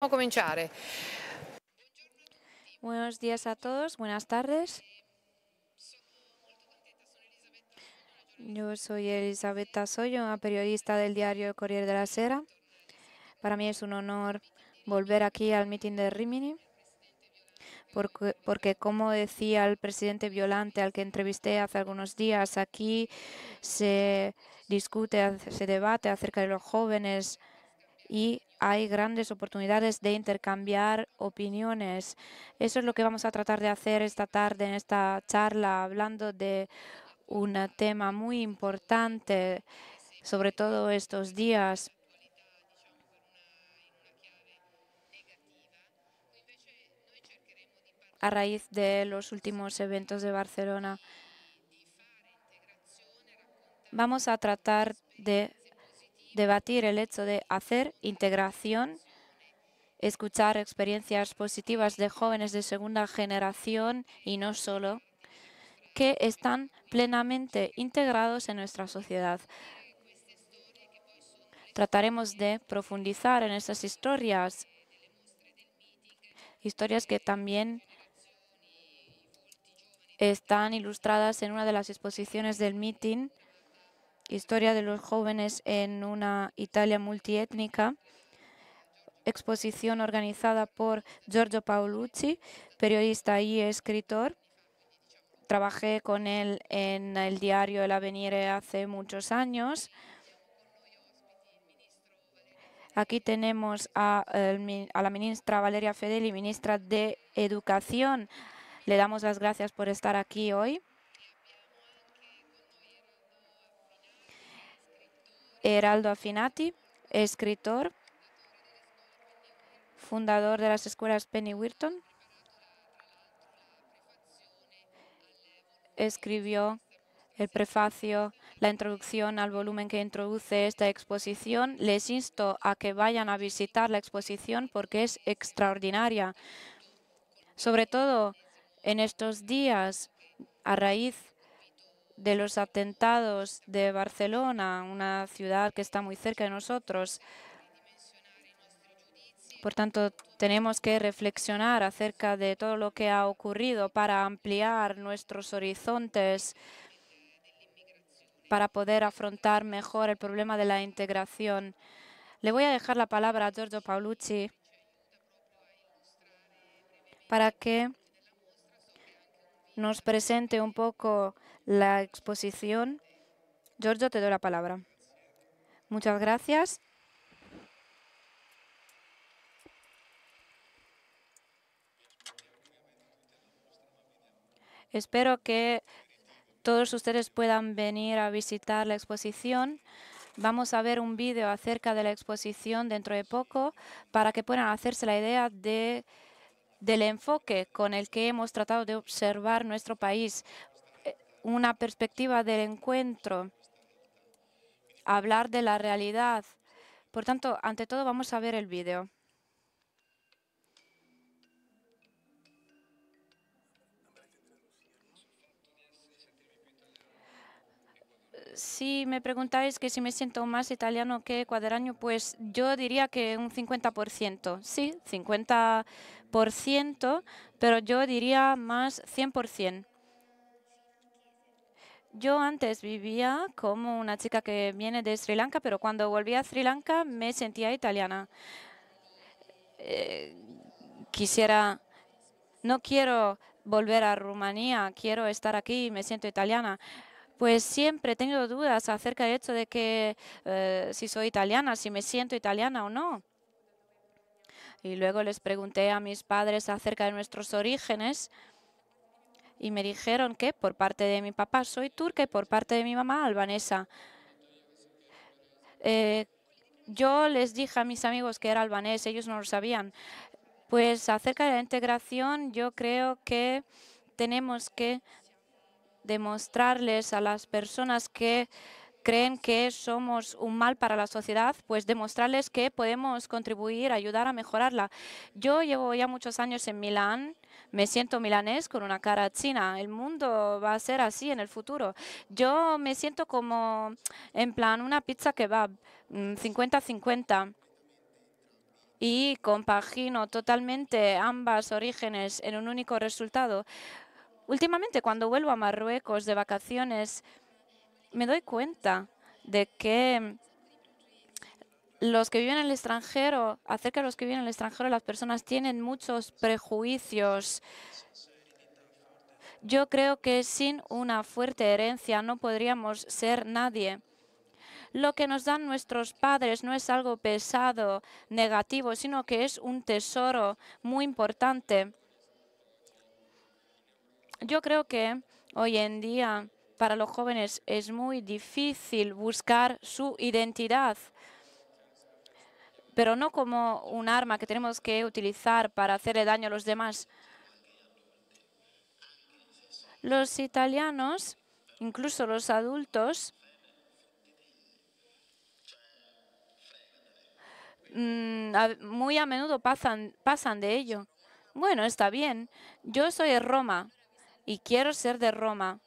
Vamos a cominciare. Buenos días a todos, buenas tardes. Yo soy Elisabetta Soyo, una periodista del diario Corriere della Sera. Para mí es un honor volver aquí al mitin de Rimini, porque como decía el presidente Violante al que entrevisté hace algunos días, aquí se discute, se debate acerca de los jóvenes y hay grandes oportunidades de intercambiar opiniones. Eso es lo que vamos a tratar de hacer esta tarde en esta charla, hablando de un tema muy importante, sobre todo estos días, a raíz de los últimos eventos de Barcelona. Vamos a tratar de debatir el hecho de hacer integración, escuchar experiencias positivas de jóvenes de segunda generación y no solo, que están plenamente integrados en nuestra sociedad. Trataremos de profundizar en estas historias que también están ilustradas en una de las exposiciones del meeting, Historia de los jóvenes en una Italia multiétnica, exposición organizada por Giorgio Paolucci, periodista y escritor. Trabajé con él en el diario El Avvenire hace muchos años. Aquí tenemos a la ministra Valeria Fedeli, ministra de Educación. Le damos las gracias por estar aquí hoy. Eraldo Affinati, escritor, fundador de las escuelas Penny Wharton. Escribió el prefacio, la introducción al volumen que introduce esta exposición. Les insto a que vayan a visitar la exposición porque es extraordinaria. Sobre todo en estos días, a raíz de los atentados de Barcelona, una ciudad que está muy cerca de nosotros. Por tanto, tenemos que reflexionar acerca de todo lo que ha ocurrido para ampliar nuestros horizontes, para poder afrontar mejor el problema de la integración. Le voy a dejar la palabra a Giorgio Paolucci para que nos presente un poco la exposición. Giorgio, te doy la palabra. Muchas gracias. Espero que todos ustedes puedan venir a visitar la exposición. Vamos a ver un vídeo acerca de la exposición dentro de poco para que puedan hacerse la idea del enfoque con el que hemos tratado de observar nuestro país, una perspectiva del encuentro, hablar de la realidad. Por tanto, ante todo, vamos a ver el vídeo. Si me preguntáis que si me siento más italiano que ecuatoriano, pues yo diría que un 50%. Sí, 50%, pero yo diría más 100%. Yo antes vivía como una chica que viene de Sri Lanka, pero cuando volví a Sri Lanka me sentía italiana. No quiero volver a Rumanía, quiero estar aquí y me siento italiana. Pues siempre he tenido dudas acerca del hecho de que si soy italiana, si me siento italiana o no. Y luego les pregunté a mis padres acerca de nuestros orígenes y me dijeron que por parte de mi papá soy turca y por parte de mi mamá albanesa. Yo les dije a mis amigos que era albanés, ellos no lo sabían. Pues acerca de la integración, yo creo que tenemos que demostrarles a las personas que creen que somos un mal para la sociedad, pues demostrarles que podemos contribuir, ayudar a mejorarla. Yo llevo ya muchos años en Milán, me siento milanés con una cara china. El mundo va a ser así en el futuro. Yo me siento como en plan una pizza kebab, 50-50. y compagino totalmente ambas orígenes en un único resultado. Últimamente, cuando vuelvo a Marruecos de vacaciones, me doy cuenta de que los que viven en el extranjero, acerca de los que viven en el extranjero, las personas tienen muchos prejuicios. Yo creo que sin una fuerte herencia no podríamos ser nadie. Lo que nos dan nuestros padres no es algo pesado, negativo, sino que es un tesoro muy importante. Yo creo que hoy en día para los jóvenes es muy difícil buscar su identidad, pero no como un arma que tenemos que utilizar para hacerle daño a los demás. Los italianos, incluso los adultos, muy a menudo pasan de ello. Bueno, está bien. Yo soy de Roma y quiero ser de Roma.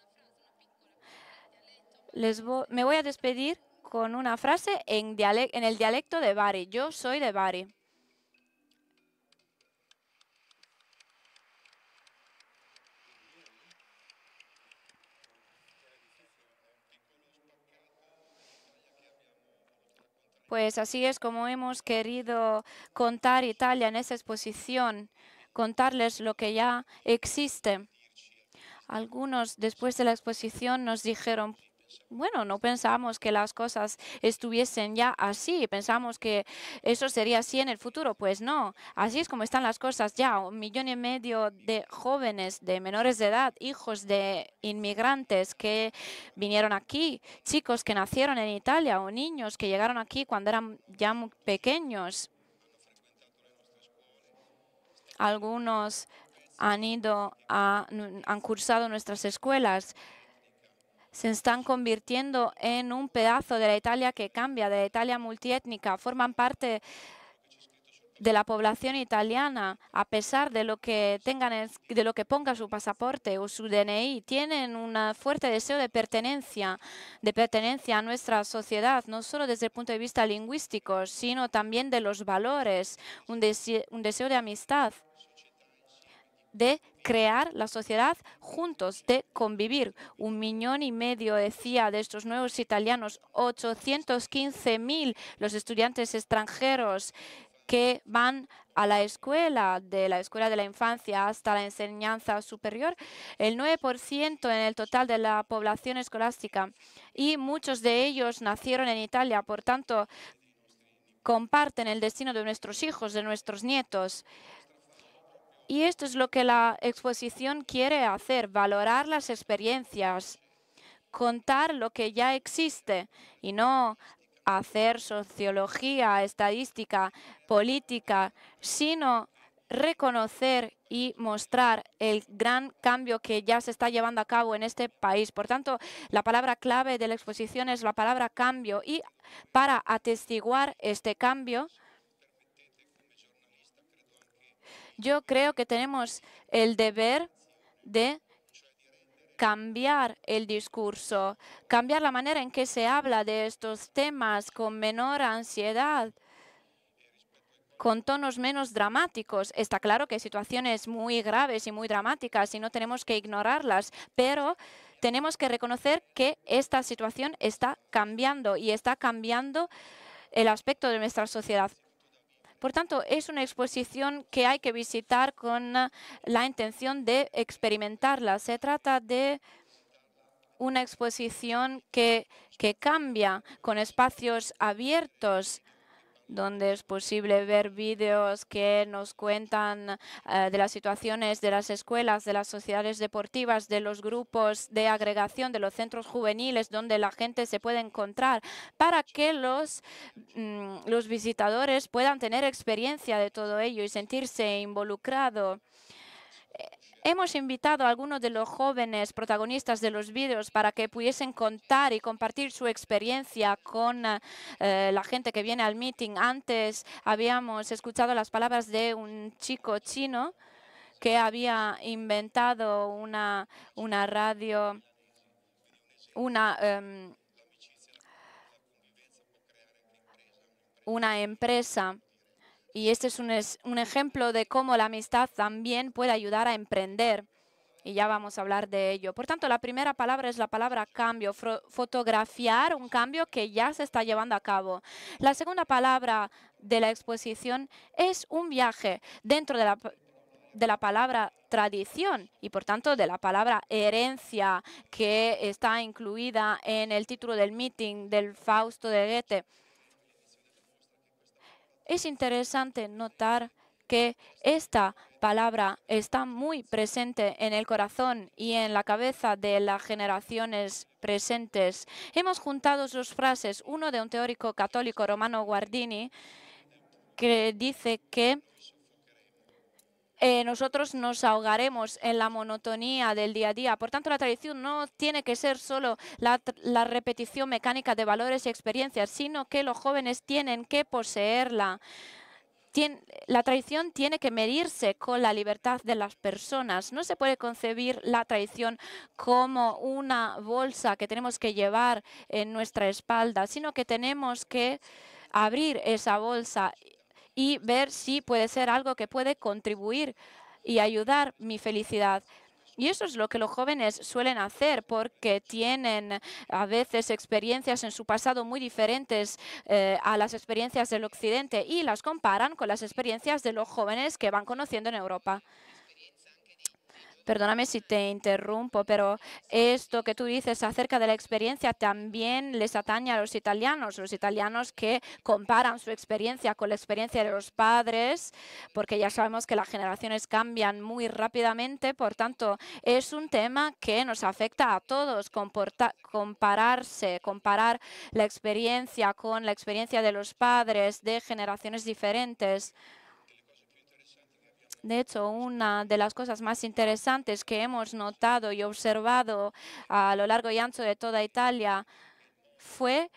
Me voy a despedir con una frase en el dialecto de Bari. Yo soy de Bari. Pues así es como hemos querido contar Italia en esa exposición, contarles lo que ya existe. Algunos después de la exposición nos dijeron, bueno, no pensábamos que las cosas estuviesen ya así, pensamos que eso sería así en el futuro. Pues no, así es como están las cosas ya. 1,5 millones de jóvenes, de menores de edad, hijos de inmigrantes que vinieron aquí, chicos que nacieron en Italia o niños que llegaron aquí cuando eran ya muy pequeños. Algunos han cursado nuestras escuelas, se están convirtiendo en un pedazo de la Italia que cambia, de la Italia multiétnica, forman parte de la población italiana, a pesar de lo que de lo que ponga su pasaporte o su DNI, tienen un fuerte deseo de pertenencia a nuestra sociedad, no solo desde el punto de vista lingüístico, sino también de los valores, un deseo de amistad, de crear la sociedad juntos, de convivir. 1,5 millones decía de estos nuevos italianos, 815.000 los estudiantes extranjeros que van a de la escuela de la infancia hasta la enseñanza superior, el 9% en el total de la población escolástica, y muchos de ellos nacieron en Italia, por tanto, comparten el destino de nuestros hijos, de nuestros nietos. Y esto es lo que la exposición quiere hacer, valorar las experiencias, contar lo que ya existe y no hacer sociología, estadística, política, sino reconocer y mostrar el gran cambio que ya se está llevando a cabo en este país. Por tanto, la palabra clave de la exposición es la palabra cambio, y para atestiguar este cambio, yo creo que tenemos el deber de cambiar el discurso, cambiar la manera en que se habla de estos temas con menor ansiedad, con tonos menos dramáticos. Está claro que hay situaciones muy graves y muy dramáticas y no tenemos que ignorarlas, pero tenemos que reconocer que esta situación está cambiando y está cambiando el aspecto de nuestra sociedad. Por tanto, es una exposición que hay que visitar con la intención de experimentarla. Se trata de una exposición que cambia, con espacios abiertos, donde es posible ver vídeos que nos cuentan de las situaciones de las escuelas, de las sociedades deportivas, de los grupos de agregación, de los centros juveniles, donde la gente se puede encontrar, para que los visitadores puedan tener experiencia de todo ello y sentirse involucrados. Hemos invitado a algunos de los jóvenes protagonistas de los vídeos para que pudiesen contar y compartir su experiencia con la gente que viene al meeting. Antes habíamos escuchado las palabras de un chico chino que había inventado una radio, una, em, una empresa, Y este es un ejemplo de cómo la amistad también puede ayudar a emprender. Y ya vamos a hablar de ello. Por tanto, la primera palabra es la palabra cambio, fotografiar un cambio que ya se está llevando a cabo. La segunda palabra de la exposición es un viaje dentro de la palabra tradición y por tanto de la palabra herencia que está incluida en el título del meeting del Fausto de Goethe. Es interesante notar que esta palabra está muy presente en el corazón y en la cabeza de las generaciones presentes. Hemos juntado dos frases, uno de un teórico católico, Romano Guardini, que dice que nosotros nos ahogaremos en la monotonía del día a día. Por tanto, la tradición no tiene que ser solo la repetición mecánica de valores y experiencias, sino que los jóvenes tienen que poseerla. La tradición tiene que medirse con la libertad de las personas. No se puede concebir la tradición como una bolsa que tenemos que llevar en nuestra espalda, sino que tenemos que abrir esa bolsa y ver si puede ser algo que puede contribuir y ayudar mi felicidad. Y eso es lo que los jóvenes suelen hacer porque tienen a veces experiencias en su pasado muy diferentes a las experiencias del Occidente y las comparan con las experiencias de los jóvenes que van conociendo en Europa. Perdóname si te interrumpo, pero esto que tú dices acerca de la experiencia también les atañe a los italianos que comparan su experiencia con la experiencia de los padres, porque ya sabemos que las generaciones cambian muy rápidamente, por tanto, es un tema que nos afecta a todos, comparar la experiencia con la experiencia de los padres de generaciones diferentes. De hecho, una de las cosas más interesantes que hemos notado y observado a lo largo y ancho de toda Italia fue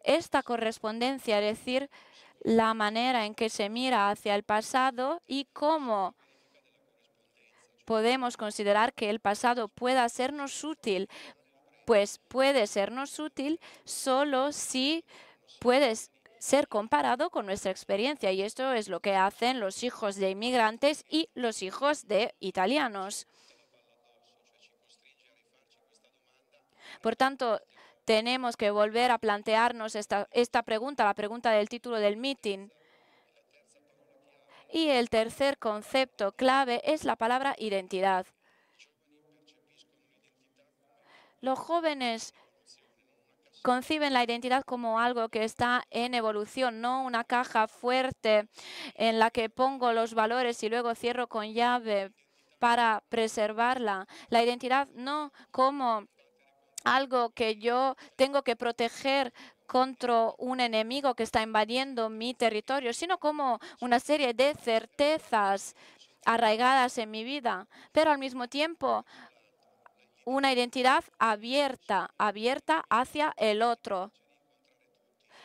esta correspondencia, es decir, la manera en que se mira hacia el pasado y cómo podemos considerar que el pasado pueda sernos útil. Pues puede sernos útil solo si puedes ser comparado con nuestra experiencia. Y esto es lo que hacen los hijos de inmigrantes y los hijos de italianos. Por tanto, tenemos que volver a plantearnos esta pregunta, la pregunta del título del meeting. Y el tercer concepto clave es la palabra identidad. Los jóvenes conciben la identidad como algo que está en evolución, no una caja fuerte en la que pongo los valores y luego cierro con llave para preservarla. La identidad no como algo que yo tengo que proteger contra un enemigo que está invadiendo mi territorio, sino como una serie de certezas arraigadas en mi vida, pero al mismo tiempo una identidad abierta hacia el otro.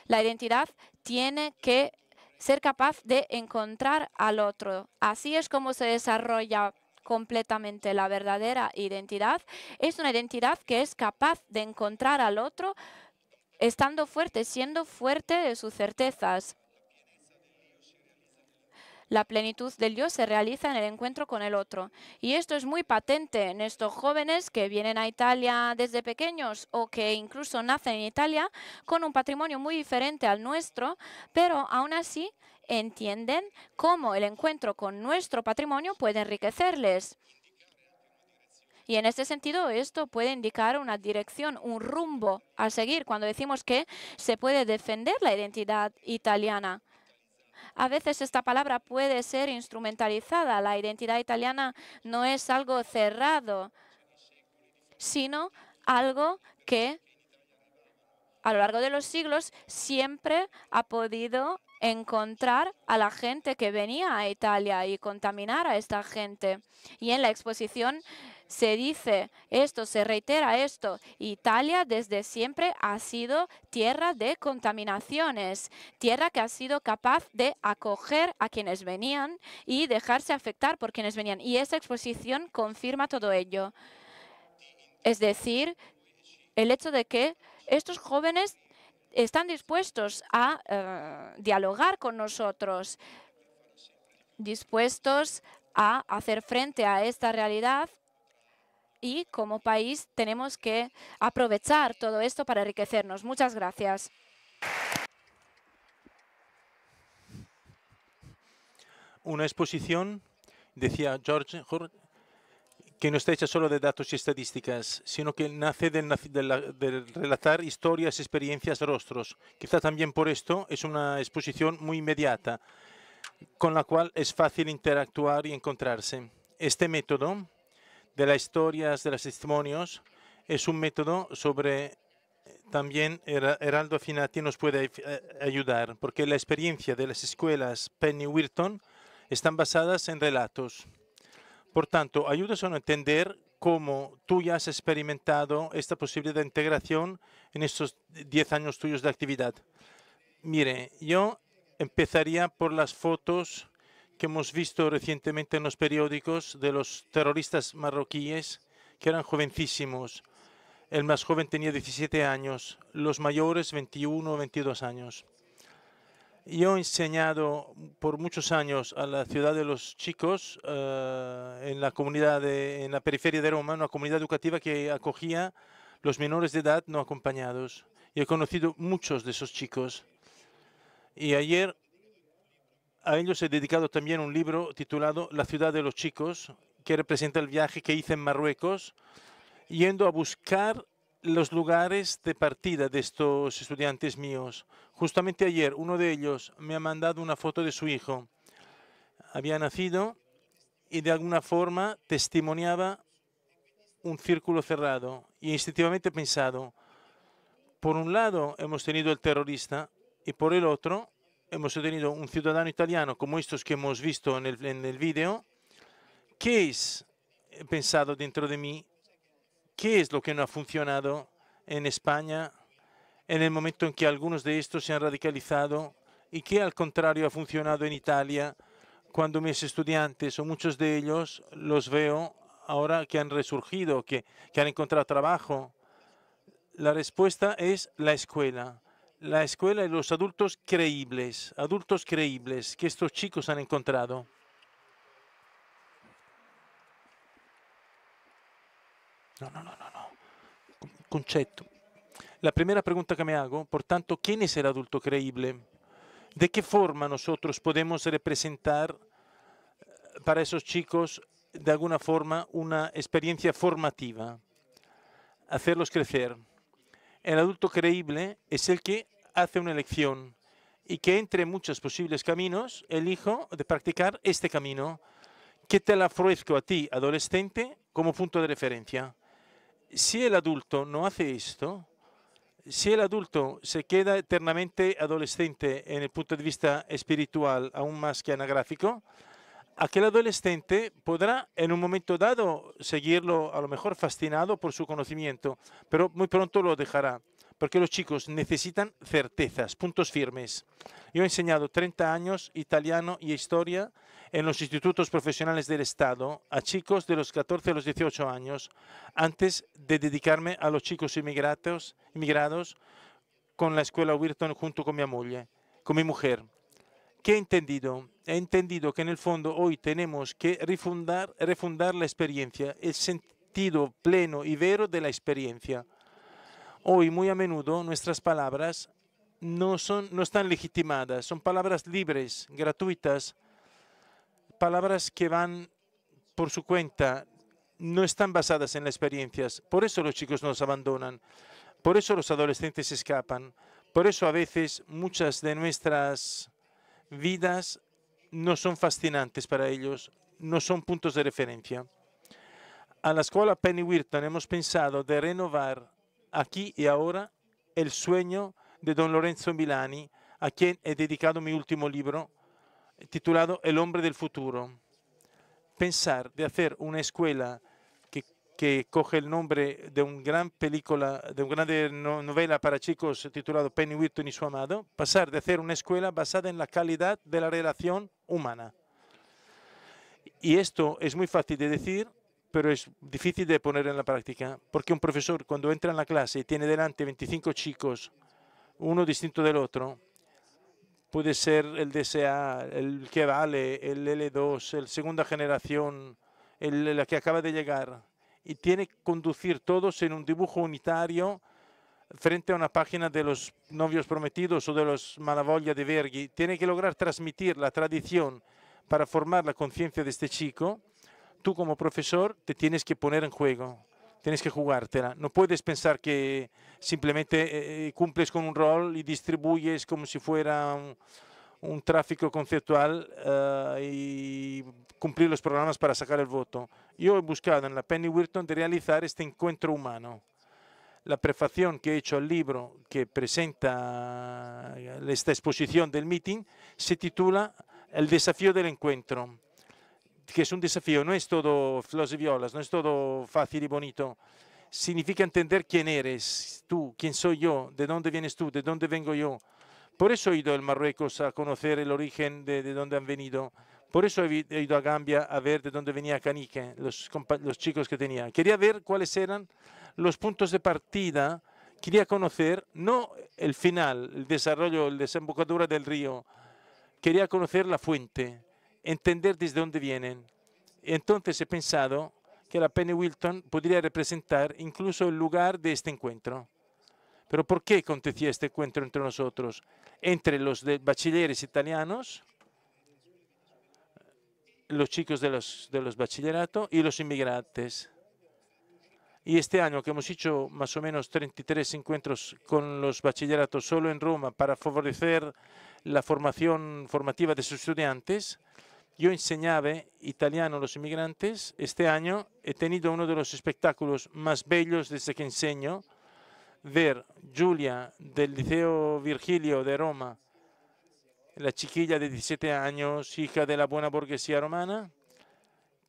La identidad tiene que ser capaz de encontrar al otro. Así es como se desarrolla completamente la verdadera identidad. Es una identidad que es capaz de encontrar al otro estando fuerte, siendo fuerte de sus certezas. La plenitud del yo se realiza en el encuentro con el otro. Y esto es muy patente en estos jóvenes que vienen a Italia desde pequeños o que incluso nacen en Italia con un patrimonio muy diferente al nuestro, pero aún así entienden cómo el encuentro con nuestro patrimonio puede enriquecerles. Y en este sentido, esto puede indicar una dirección, un rumbo a seguir cuando decimos que se puede defender la identidad italiana. A veces esta palabra puede ser instrumentalizada. La identidad italiana no es algo cerrado, sino algo que a lo largo de los siglos siempre ha podido encontrar a la gente que venía a Italia y contaminar a esta gente. Y en la exposición se dice esto, se reitera esto. Italia desde siempre ha sido tierra de contaminaciones, tierra que ha sido capaz de acoger a quienes venían y dejarse afectar por quienes venían. Y esa exposición confirma todo ello. Es decir, el hecho de que estos jóvenes están dispuestos a dialogar con nosotros dispuestos a hacer frente a esta realidad y como país tenemos que aprovechar todo esto para enriquecernos. Muchas gracias. Una exposición, decía Jorge, que no está hecha solo de datos y estadísticas, sino que nace del relatar historias, experiencias, rostros. Quizá también por esto es una exposición muy inmediata, con la cual es fácil interactuar y encontrarse. Este método de las historias, de los testimonios, es un método sobre también Heraldo Affinati nos puede ayudar, porque la experiencia de las escuelas Penny Wheaton están basadas en relatos. Por tanto, ayudas a entender cómo tú ya has experimentado esta posibilidad de integración en estos 10 años tuyos de actividad. Mire, yo empezaría por las fotos que hemos visto recientemente en los periódicos de los terroristas marroquíes, que eran jovencísimos. El más joven tenía 17 años, los mayores 21 o 22 años. Yo he enseñado por muchos años a la ciudad de los chicos en la comunidad, en la periferia de Roma, una comunidad educativa que acogía los menores de edad no acompañados. Y he conocido muchos de esos chicos. Y ayer a ellos he dedicado también un libro titulado La ciudad de los chicos, que representa el viaje que hice en Marruecos, yendo a buscar los lugares de partida de estos estudiantes míos. Justamente ayer uno de ellos me ha mandado una foto de su hijo. Había nacido y de alguna forma testimoniaba un círculo cerrado. Y instintivamente he pensado, por un lado hemos tenido el terrorista y por el otro hemos tenido un ciudadano italiano como estos que hemos visto en el vídeo. ¿Qué es, he pensado dentro de mí, qué es lo que no ha funcionado en España en el momento en que algunos de estos se han radicalizado y qué al contrario ha funcionado en Italia cuando mis estudiantes o muchos de ellos los veo ahora que han resurgido, que han encontrado trabajo? La respuesta es la escuela. La escuela y los adultos creíbles que estos chicos han encontrado. No. Concetto. La primera pregunta que me hago, por tanto, ¿quién es el adulto creíble? ¿De qué forma nosotros podemos representar para esos chicos de alguna forma una experiencia formativa? Hacerlos crecer. El adulto creíble es el que hace una elección y que entre muchos posibles caminos elijo de practicar este camino que te la ofrezco a ti, adolescente, como punto de referencia. Si el adulto no hace esto, si el adulto se queda eternamente adolescente en el punto de vista espiritual, aún más que anagráfico, aquel adolescente podrá en un momento dado seguirlo a lo mejor fascinado por su conocimiento, pero muy pronto lo dejará, porque los chicos necesitan certezas, puntos firmes. Yo he enseñado 30 años italiano y historia en los institutos profesionales del Estado a chicos de los 14 a los 18 años, antes de dedicarme a los chicos inmigrados con la escuela Wheaton junto con mi mujer. ¿Qué he entendido? He entendido que en el fondo hoy tenemos que refundar la experiencia, el sentido pleno y vero de la experiencia. Hoy muy a menudo nuestras palabras no están legitimadas, son palabras libres, gratuitas, palabras que van por su cuenta, no están basadas en las experiencias. Por eso los chicos nos abandonan, por eso los adolescentes escapan, por eso a veces muchas de nuestras vidas no son fascinantes para ellos, no son puntos de referencia. A la escuela Penny Wheaton hemos pensado de renovar aquí y ahora el sueño de don Lorenzo Milani, a quien he dedicado mi último libro titulado El hombre del futuro. Pensar de hacer una escuela que coge el nombre de una gran película, de una gran novela para chicos titulado Penny Wheaton y su amado, pasar de hacer una escuela basada en la calidad de la relación humana. Y esto es muy fácil de decir, pero es difícil de poner en la práctica, porque un profesor cuando entra en la clase y tiene delante 25 chicos, uno distinto del otro, puede ser el DSA, el que vale, el L2, el segunda generación, la que acaba de llegar. Y tiene que conducir todos en un dibujo unitario frente a una página de los novios prometidos o de los Malavoglia de Verghi. Tiene que lograr transmitir la tradición para formar la conciencia de este chico. Tú como profesor te tienes que poner en juego, tienes que jugártela. No puedes pensar que simplemente cumples con un rol y distribuyes como si fuera un tráfico conceptual y cumplir los programas para sacar el voto. Yo he buscado en la Penny Wilton de realizar este encuentro humano. La prefación que he hecho al libro que presenta esta exposición del meeting se titula El desafío del encuentro, que es un desafío, no es todo flores y violas, no es todo fácil y bonito. Significa entender quién eres tú, quién soy yo, de dónde vienes tú, de dónde vengo yo. Por eso he ido al Marruecos a conocer el origen de dónde han venido. Por eso he ido a Gambia a ver de dónde venía Canique, los chicos que tenía. Quería ver cuáles eran los puntos de partida. Quería conocer, no el final, el desarrollo, la desembocadura del río. Quería conocer la fuente, entender desde dónde vienen. Entonces he pensado que la Penny Wilton podría representar incluso el lugar de este encuentro. Pero ¿por qué acontecía este encuentro entre nosotros? Entre los bachilleres italianos, los chicos de los bachilleratos y los inmigrantes. Y este año que hemos hecho más o menos 33 encuentros con los bachilleratos solo en Roma para favorecer la formación formativa de sus estudiantes, yo enseñaba italiano a los inmigrantes. Este año he tenido uno de los espectáculos más bellos desde que enseño, ver Giulia del Liceo Virgilio de Roma, la chiquilla de 17 años, hija de la buena burguesía romana,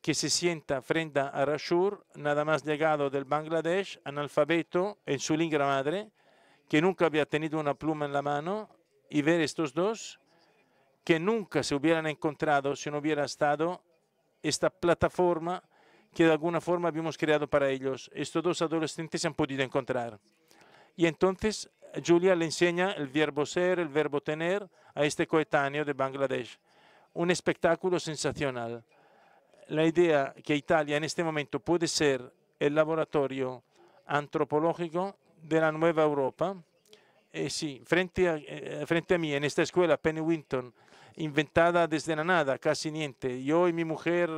que se sienta frente a Rashur, nada más llegado del Bangladesh, analfabeto en su lengua madre, que nunca había tenido una pluma en la mano, y ver estos dos que nunca se hubieran encontrado si no hubiera estado esta plataforma que de alguna forma habíamos creado para ellos. Estos dos adolescentes se han podido encontrar. Y entonces Giulia le enseña el verbo ser, el verbo tener a este coetáneo de Bangladesh. Un espectáculo sensacional. La idea que Italia en este momento puede ser el laboratorio antropológico de la nueva Europa. Sí, frente a mí, en esta escuela Penny Wilton, inventada desde la nada, casi niente. Yo y mi mujer,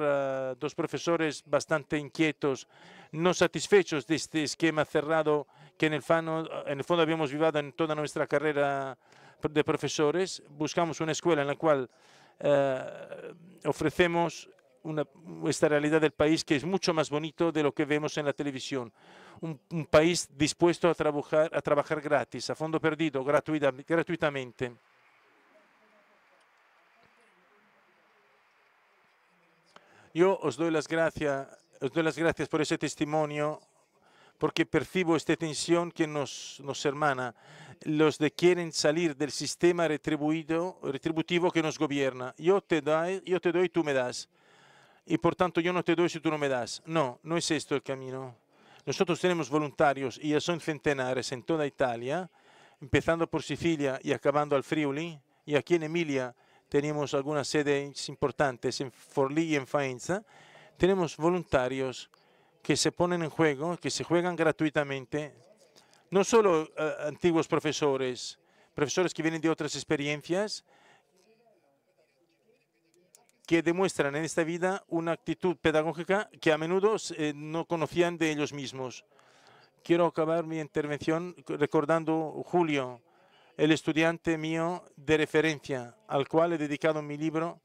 dos profesores bastante inquietos, no satisfechos de este esquema cerrado que en el fondo habíamos vivido en toda nuestra carrera de profesores. Buscamos una escuela en la cual ofrecemos esta realidad del país que es mucho más bonito de lo que vemos en la televisión. Un país dispuesto a trabajar gratis, a fondo perdido, gratuitamente. Yo os doy las gracias por ese testimonio, porque percibo esta tensión que nos hermana. Los que quieren salir del sistema retributivo que nos gobierna. Yo te doy, tú me das. Y por tanto yo no te doy si tú no me das. No, no es esto el camino. Nosotros tenemos voluntarios y ya son centenares en toda Italia, empezando por Sicilia y acabando al Friuli. Y aquí en Emilia tenemos algunas sedes importantes, en Forlì y en Faenza. Tenemos voluntarios que se ponen en juego, que se juegan gratuitamente. No solo antiguos profesores que vienen de otras experiencias, que demuestran en esta vida una actitud pedagógica que a menudo no conocían de ellos mismos. Quiero acabar mi intervención recordando Julio, el estudiante mío de referencia, al cual he dedicado mi libro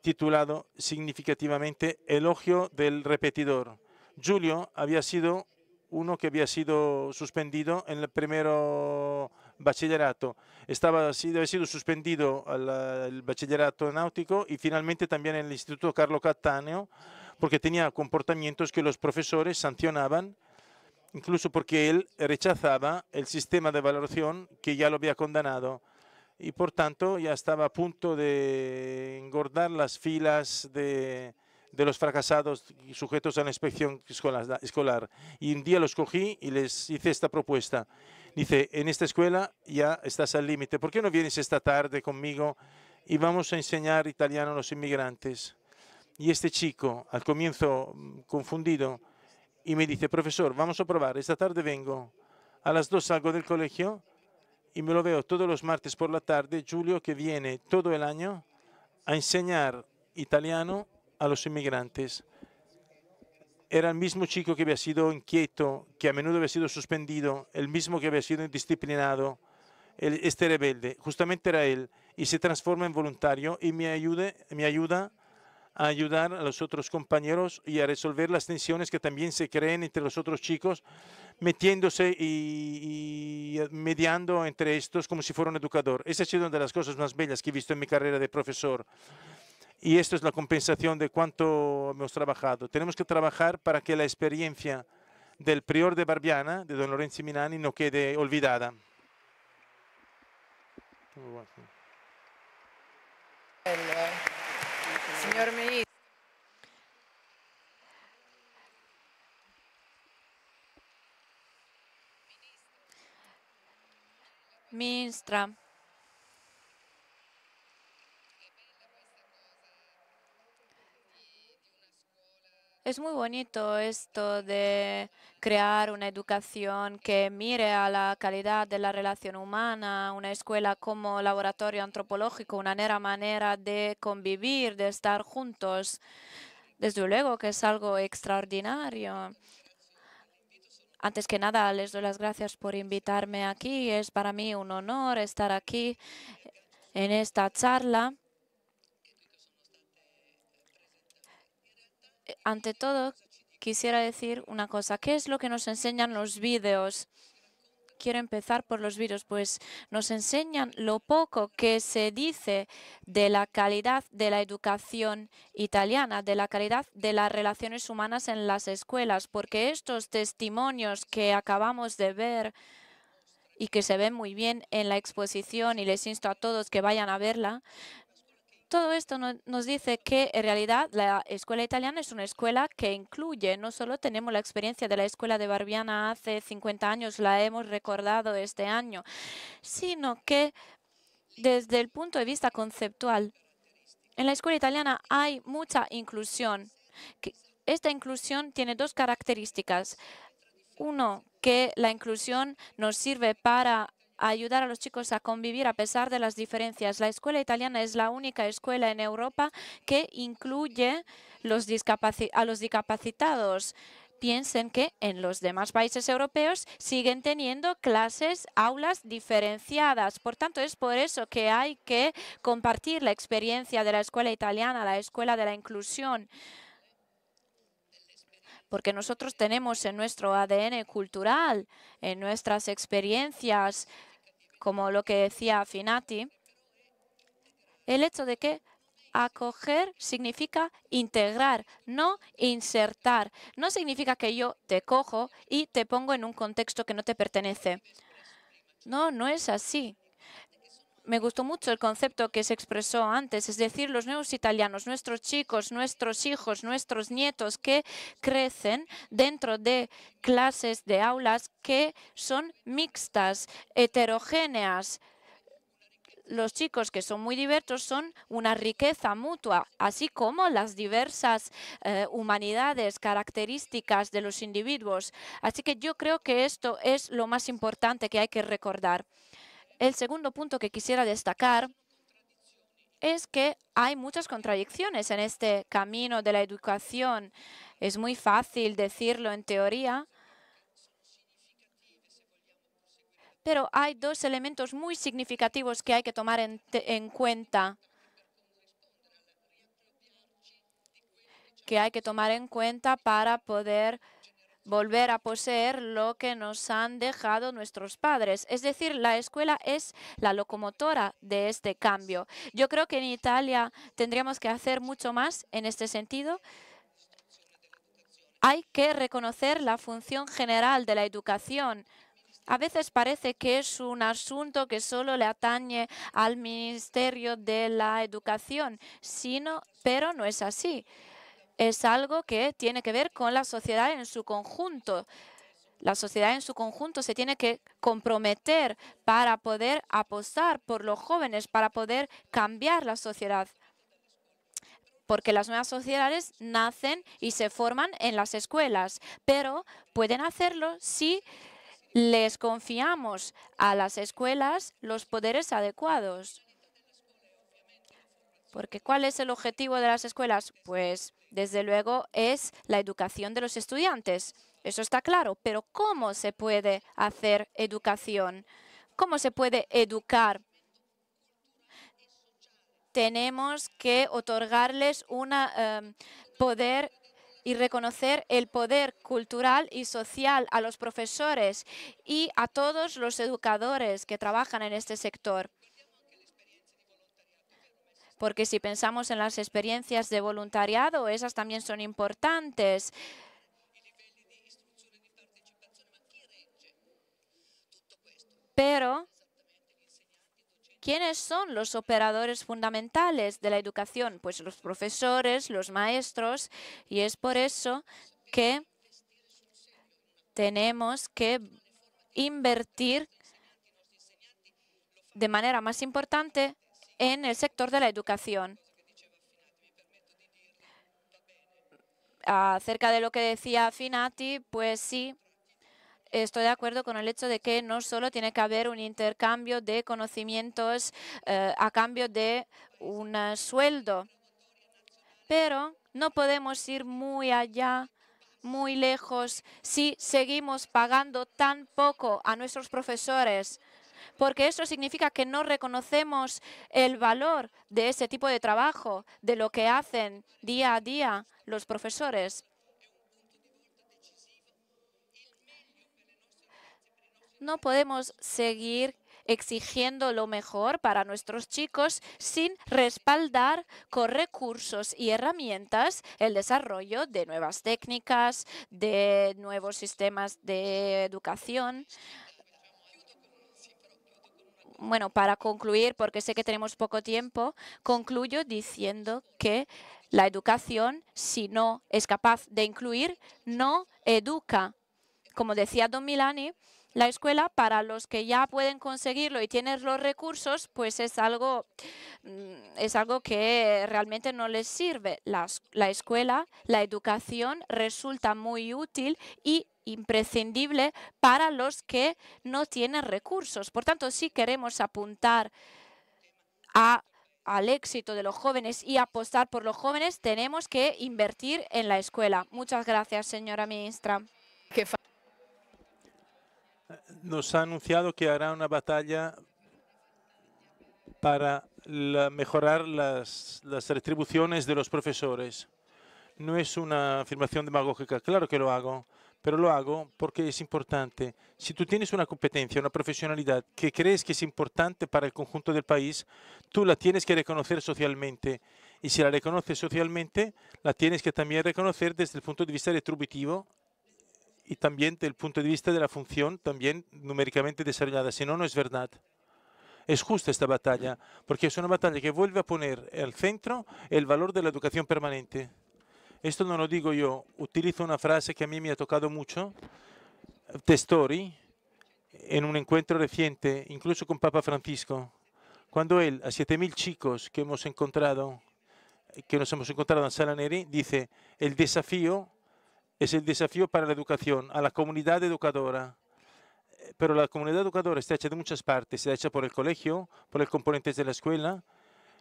titulado significativamente Elogio del repetidor. Julio había sido uno que había sido suspendido en el primero bachillerato. Había sido suspendido el bachillerato náutico y finalmente también en el Instituto Carlo Cattaneo, porque tenía comportamientos que los profesores sancionaban, incluso porque él rechazaba el sistema de valoración que ya lo había condenado. Y por tanto ya estaba a punto de engordar las filas de los fracasados sujetos a la inspección escolar. Y un día los cogí y les hice esta propuesta. Dice, en esta escuela ya estás al límite. ¿Por qué no vienes esta tarde conmigo y vamos a enseñar italiano a los inmigrantes? Y este chico, al comienzo confundido, y me dice, profesor, vamos a probar. Esta tarde vengo. A las 2 salgo del colegio y me lo veo todos los martes por la tarde, Giulio, que viene todo el año a enseñar italiano a los inmigrantes. Era el mismo chico que había sido inquieto, que a menudo había sido suspendido, el mismo que había sido indisciplinado, este rebelde. Justamente era él y se transforma en voluntario y me ayuda a ayudar a los otros compañeros y a resolver las tensiones que también se creen entre los otros chicos, metiéndose y mediando entre estos como si fuera un educador. Esa ha sido una de las cosas más bellas que he visto en mi carrera de profesor. Y esto es la compensación de cuánto hemos trabajado. Tenemos que trabajar para que la experiencia del prior de Barbiana, de don Lorenzo Minani, no quede olvidada. Signor Ministro. Ministra, es muy bonito esto de crear una educación que mire a la calidad de la relación humana, una escuela como laboratorio antropológico, una manera de convivir, de estar juntos. Desde luego que es algo extraordinario. Antes que nada, les doy las gracias por invitarme aquí. Es para mí un honor estar aquí en esta charla. Ante todo, quisiera decir una cosa. ¿Qué es lo que nos enseñan los vídeos? Quiero empezar por los vídeos, pues nos enseñan lo poco que se dice de la calidad de la educación italiana, de la calidad de las relaciones humanas en las escuelas, porque estos testimonios que acabamos de ver y que se ven muy bien en la exposición, y les insto a todos que vayan a verla, todo esto nos dice que en realidad la escuela italiana es una escuela que incluye. No solo tenemos la experiencia de la escuela de Barbiana hace 50 años, la hemos recordado este año, sino que desde el punto de vista conceptual, en la escuela italiana hay mucha inclusión. Esta inclusión tiene dos características. Uno, que la inclusión nos sirve para ayudar a los chicos a convivir a pesar de las diferencias. La escuela italiana es la única escuela en Europa que incluye a los discapacitados. Piensen que en los demás países europeos siguen teniendo aulas diferenciadas. Por tanto, es por eso que hay que compartir la experiencia de la escuela italiana, la escuela de la inclusión, porque nosotros tenemos en nuestro ADN cultural, en nuestras experiencias, como lo que decía Finati, el hecho de que acoger significa integrar, no insertar. No significa que yo te cojo y te pongo en un contexto que no te pertenece. No, no es así. Me gustó mucho el concepto que se expresó antes, es decir, los nuevos italianos, nuestros chicos, nuestros hijos, nuestros nietos que crecen dentro de clases, de aulas que son mixtas, heterogéneas. Los chicos que son muy diversos son una riqueza mutua, así como las diversas humanidades, características de los individuos. Así que yo creo que esto es lo más importante que hay que recordar. El segundo punto que quisiera destacar es que hay muchas contradicciones en este camino de la educación. Es muy fácil decirlo en teoría, pero hay dos elementos muy significativos que hay que tomar en cuenta. Para poder volver a poseer lo que nos han dejado nuestros padres. Es decir, la escuela es la locomotora de este cambio. Yo creo que en Italia tendríamos que hacer mucho más en este sentido. Hay que reconocer la función general de la educación. A veces parece que es un asunto que solo le atañe al Ministerio de la Educación, pero no es así. Es algo que tiene que ver con la sociedad en su conjunto. la sociedad en su conjunto se tiene que comprometer para poder apostar por los jóvenes, para poder cambiar la sociedad. Porque las nuevas sociedades nacen y se forman en las escuelas, pero pueden hacerlo si les confiamos a las escuelas los poderes adecuados. Porque ¿cuál es el objetivo de las escuelas? Pues desde luego es la educación de los estudiantes. Eso está claro, pero ¿cómo se puede hacer educación? ¿Cómo se puede educar? Tenemos que otorgarles un poder y reconocer el poder cultural y social a los profesores y a todos los educadores que trabajan en este sector. Porque si pensamos en las experiencias de voluntariado, esas también son importantes. Pero ¿quiénes son los operadores fundamentales de la educación? Pues los profesores, los maestros, y es por eso que tenemos que invertir de manera más importante en el sector de la educación. Acerca de lo que decía Finati, pues sí, estoy de acuerdo con el hecho de que no solo tiene que haber un intercambio de conocimientos a cambio de un sueldo, pero no podemos ir muy allá, muy lejos, si seguimos pagando tan poco a nuestros profesores, porque eso significa que no reconocemos el valor de ese tipo de trabajo, de lo que hacen día a día los profesores. No podemos seguir exigiendo lo mejor para nuestros chicos sin respaldar con recursos y herramientas el desarrollo de nuevas técnicas, de nuevos sistemas de educación. Bueno, para concluir, porque sé que tenemos poco tiempo, concluyo diciendo que la educación, si no es capaz de incluir, no educa. Como decía Don Milani, la escuela, para los que ya pueden conseguirlo y tienen los recursos, pues es algo que realmente no les sirve. La escuela, la educación resulta muy útil y imprescindible para los que no tienen recursos. Por tanto, si queremos apuntar al éxito de los jóvenes y apostar por los jóvenes, tenemos que invertir en la escuela. Muchas gracias, señora ministra. Nos ha anunciado que hará una batalla para mejorar las retribuciones de los profesores. No es una afirmación demagógica, claro que lo hago, pero lo hago porque es importante. Si tú tienes una competencia, una profesionalidad que crees que es importante para el conjunto del país, tú la tienes que reconocer socialmente. Y si la reconoces socialmente, la tienes que también reconocer desde el punto de vista retributivo y también desde el punto de vista de la función también numéricamente desarrollada. Si no, no es verdad. Es justa esta batalla, porque es una batalla que vuelve a poner al centro el valor de la educación permanente. Esto no lo digo yo, utilizo una frase que a mí me ha tocado mucho, Testori, en un encuentro reciente, incluso con Papa Francisco, cuando él, a 7.000 chicos que nos hemos encontrado en Sala Neri, dice, el desafío es el desafío para la educación, a la comunidad educadora. Pero la comunidad educadora está hecha de muchas partes, está hecha por el colegio, por los componentes de la escuela,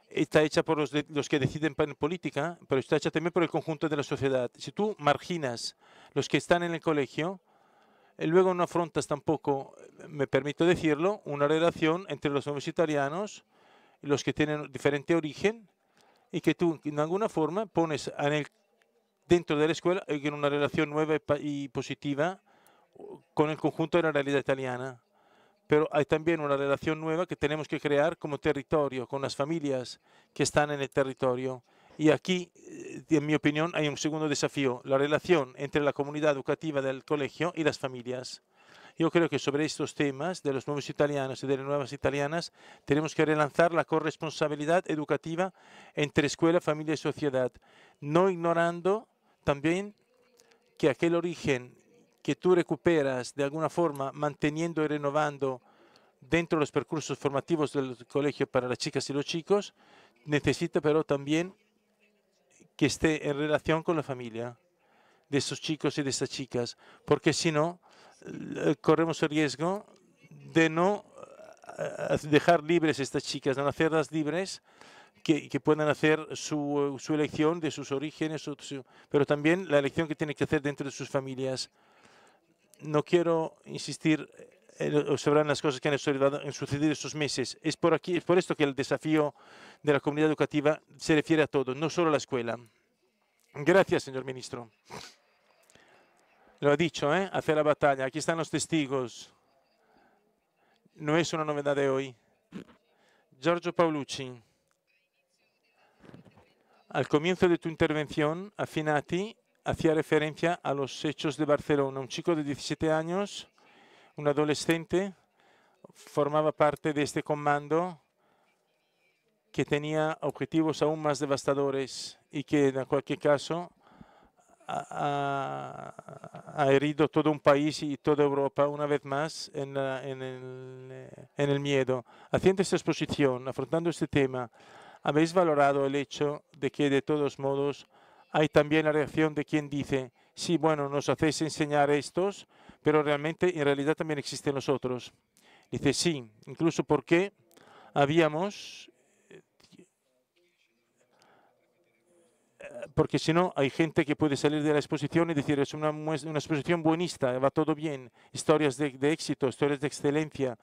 está hecha por los que deciden en política, pero está hecha también por el conjunto de la sociedad. Si tú marginas los que están en el colegio, luego no afrontas tampoco, me permito decirlo, una relación entre los nuevos italianos, los que tienen diferente origen, y que tú, de alguna forma, pones dentro de la escuela en una relación nueva y positiva con el conjunto de la realidad italiana. Pero hay también una relación nueva que tenemos que crear como territorio, con las familias que están en el territorio. Y aquí, en mi opinión, hay un segundo desafío, la relación entre la comunidad educativa del colegio y las familias. Yo creo que sobre estos temas de los nuevos italianos y de las nuevas italianas tenemos que relanzar la corresponsabilidad educativa entre escuela, familia y sociedad, no ignorando también que aquel origen que tú recuperas de alguna forma manteniendo y renovando dentro de los percursos formativos del colegio para las chicas y los chicos, necesita pero también que esté en relación con la familia de estos chicos y de estas chicas, porque si no, corremos el riesgo de no dejar libres a estas chicas, de no hacerlas libres, que puedan hacer su elección de sus orígenes, pero también la elección que tienen que hacer dentro de sus familias. No quiero insistir sobre las cosas que han sucedido estos meses. Es por esto que el desafío de la comunidad educativa se refiere a todo, no solo a la escuela. Gracias, señor ministro. Lo ha dicho, hacer la batalla. Aquí están los testigos. No es una novedad de hoy. Giorgio Paolucci, al comienzo de tu intervención, Affinati hacía referencia a los hechos de Barcelona. Un chico de 17 años, un adolescente, formaba parte de este comando que tenía objetivos aún más devastadores y que en cualquier caso ha herido todo un país y toda Europa una vez más en el miedo. Haciendo esta exposición, afrontando este tema, ¿habéis valorado el hecho de que de todos modos hay también la reacción de quien dice, sí, bueno, nos hacéis enseñar estos, pero realmente en realidad también existen los otros? Dice, sí, incluso porque porque si no, hay gente que puede salir de la exposición y decir, es una exposición buenista, va todo bien, historias de éxito, historias de excelencia,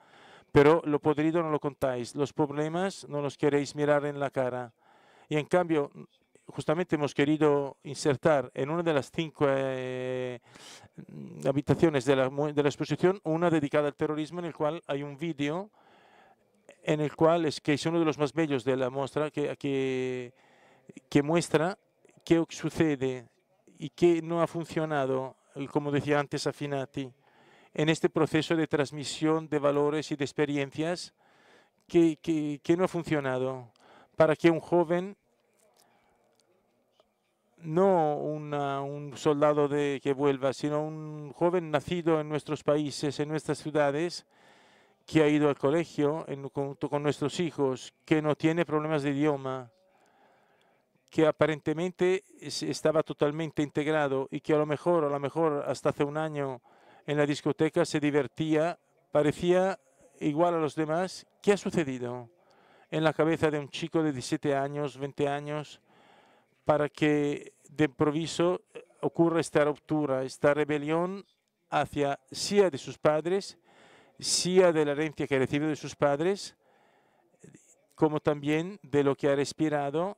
pero lo podrido no lo contáis, los problemas no los queréis mirar en la cara. Y en cambio, justamente hemos querido insertar en una de las 5 habitaciones de la exposición, una dedicada al terrorismo, en el cual hay un vídeo en el cual es uno de los más bellos de la muestra, que muestra qué sucede y qué no ha funcionado, como decía antes Affinati, en este proceso de transmisión de valores y de experiencias que no ha funcionado para que un joven, no un soldado que vuelva, sino un joven nacido en nuestros países, en nuestras ciudades, que ha ido al colegio junto con nuestros hijos, que no tiene problemas de idioma, que aparentemente estaba totalmente integrado y que a lo mejor hasta hace un año en la discoteca se divertía, parecía igual a los demás. ¿Qué ha sucedido en la cabeza de un chico de 17 años, 20 años, para que de improviso ocurra esta ruptura, esta rebelión hacia sí de sus padres, sí de la herencia que ha recibido de sus padres, como también de lo que ha respirado,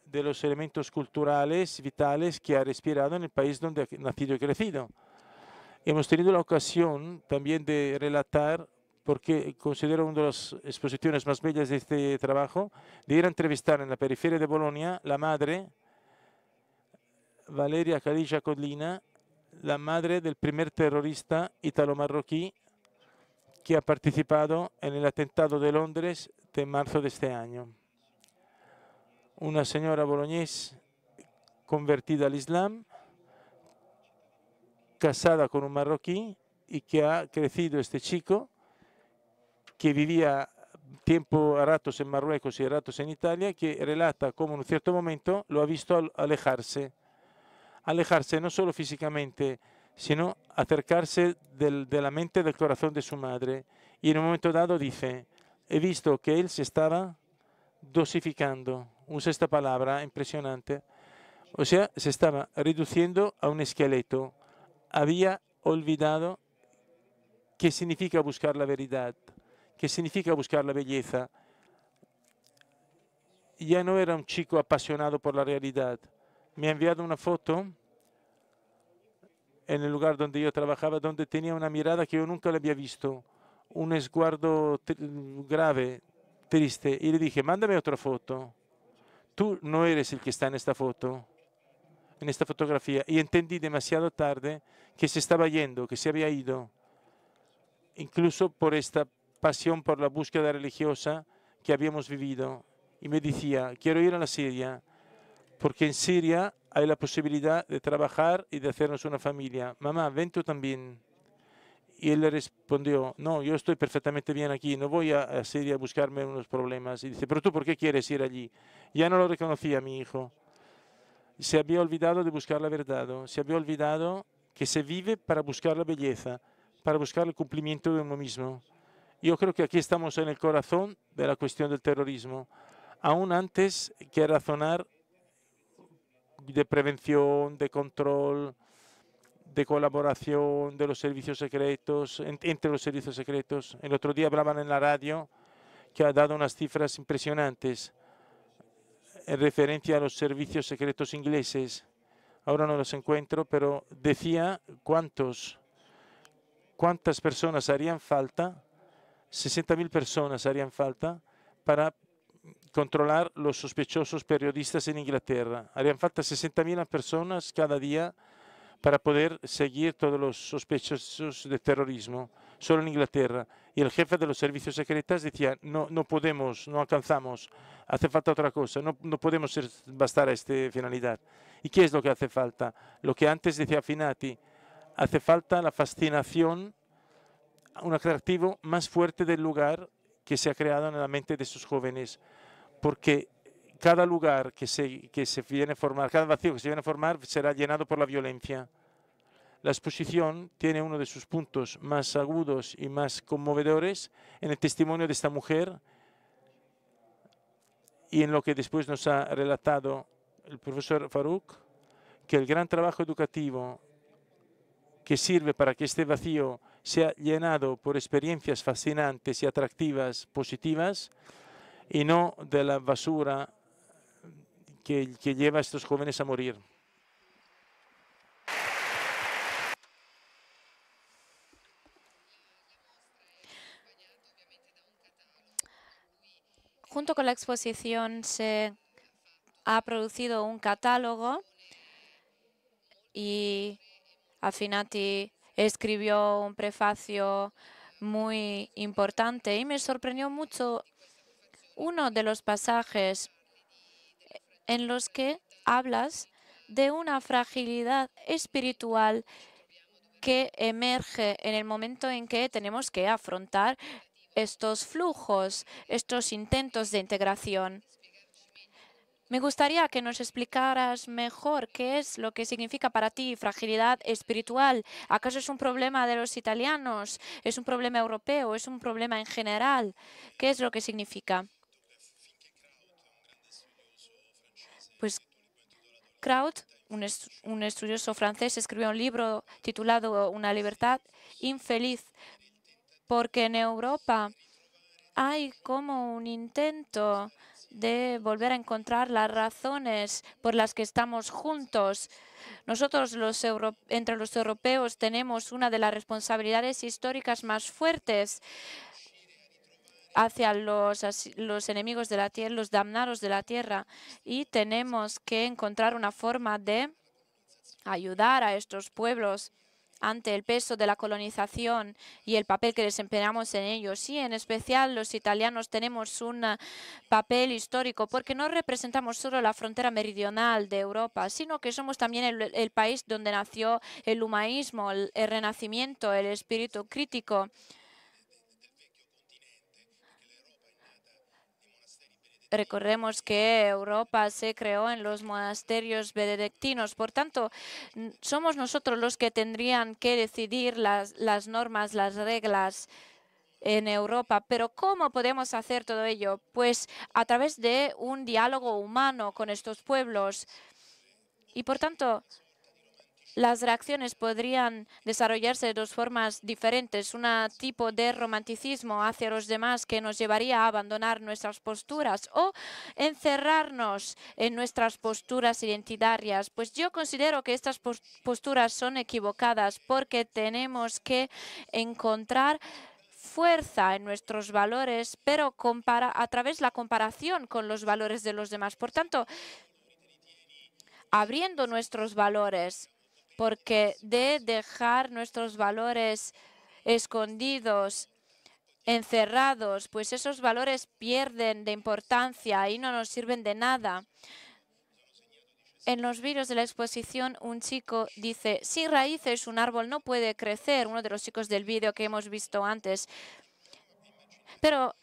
de los elementos culturales, vitales que ha respirado en el país donde ha nacido y crecido? Hemos tenido la ocasión también de relatar, porque considero una de las exposiciones más bellas de este trabajo, de ir a entrevistar en la periferia de Bolonia la madre, Valeria Khadija Collina, la madre del primer terrorista italo-marroquí que ha participado en el atentado de Londres de marzo de este año. Una señora boloñesa convertida al Islam, casada con un marroquí, y que ha crecido este chico, que vivía a ratos en Marruecos y a ratos en Italia, que relata cómo en un cierto momento lo ha visto alejarse no solo físicamente, sino acercarse de la mente y del corazón de su madre. Y en un momento dado dice, he visto que él se estaba dosificando, usa esta palabra impresionante, o sea, se estaba reduciendo a un esqueleto, había olvidado qué significa buscar la verdad, qué significa buscar la belleza. Ya no era un chico apasionado por la realidad. Me ha enviado una foto en el lugar donde yo trabajaba, donde tenía una mirada que yo nunca le había visto, un esguardo grave, triste. Y le dije, mándame otra foto. Tú no eres el que está en esta foto, en esta fotografía. Y entendí demasiado tarde que se estaba yendo, que se había ido, incluso por esta pasión por la búsqueda religiosa que habíamos vivido. Y me decía, quiero ir a la Siria, porque en Siria hay la posibilidad de trabajar y de hacernos una familia. Mamá, ven tú también. Y él le respondió, no, yo estoy perfectamente bien aquí, no voy a Siria a buscarme unos problemas. Y dice, pero tú, ¿por qué quieres ir allí? Ya no lo reconocía mi hijo. Se había olvidado de buscar la verdad, se había olvidado que se vive para buscar la belleza, para buscar el cumplimiento de uno mismo. Yo creo que aquí estamos en el corazón de la cuestión del terrorismo, aún antes que razonar de prevención, de control, de colaboración de los servicios secretos, entre los servicios secretos. El otro día hablaban en la radio que ha dado unas cifras impresionantes en referencia a los servicios secretos ingleses. Ahora no los encuentro, pero decía cuántas personas harían falta, 60.000 personas harían falta para controlar los sospechosos periodistas en Inglaterra. Harían falta 60.000 personas cada día para poder seguir todos los sospechosos de terrorismo, solo en Inglaterra. Y el jefe de los servicios secretos decía, no, no podemos, no alcanzamos, hace falta otra cosa, no, no podemos bastar a esta finalidad. ¿Y qué es lo que hace falta? Lo que antes decía Finati, hace falta la fascinación, un atractivo más fuerte del lugar que se ha creado en la mente de estos jóvenes, porque cada lugar que se viene a formar, cada vacío que se viene a formar será llenado por la violencia. La exposición tiene uno de sus puntos más agudos y más conmovedores en el testimonio de esta mujer y en lo que después nos ha relatado el profesor Farouk, que el gran trabajo educativo que sirve para que este vacío sea llenado por experiencias fascinantes y atractivas, positivas, y no de la basura que lleva a estos jóvenes a morir. Junto con la exposición se ha producido un catálogo y Finati escribió un prefacio muy importante y me sorprendió mucho uno de los pasajes en los que hablas de una fragilidad espiritual que emerge en el momento en que tenemos que afrontar estos flujos, estos intentos de integración. Me gustaría que nos explicaras mejor qué es lo que significa para ti fragilidad espiritual. ¿Acaso es un problema de los italianos? ¿Es un problema europeo? ¿Es un problema en general? ¿Qué es lo que significa? Pues Kraut, un estudioso francés, escribió un libro titulado Una libertad infeliz, porque en Europa hay como un intento de volver a encontrar las razones por las que estamos juntos. Nosotros entre los europeos tenemos una de las responsabilidades históricas más fuertes hacia los enemigos de la tierra, los damnados de la tierra, y tenemos que encontrar una forma de ayudar a estos pueblos ante el peso de la colonización y el papel que desempeñamos en ellos. Y en especial los italianos tenemos un papel histórico porque no representamos solo la frontera meridional de Europa, sino que somos también el país donde nació el humanismo, el renacimiento, el espíritu crítico. Recordemos que Europa se creó en los monasterios benedictinos. Por tanto, somos nosotros los que tendrían que decidir las normas, las reglas en Europa. Pero ¿cómo podemos hacer todo ello? Pues a través de un diálogo humano con estos pueblos. Y por tanto, las reacciones podrían desarrollarse de dos formas diferentes. Un tipo de romanticismo hacia los demás que nos llevaría a abandonar nuestras posturas o encerrarnos en nuestras posturas identitarias. Pues yo considero que estas posturas son equivocadas porque tenemos que encontrar fuerza en nuestros valores, pero a través de la comparación con los valores de los demás. Por tanto, abriendo nuestros valores, porque de dejar nuestros valores escondidos, encerrados, pues esos valores pierden de importancia y no nos sirven de nada. En los vídeos de la exposición, un chico dice, sin raíces un árbol no puede crecer, uno de los chicos del vídeo que hemos visto antes. Pero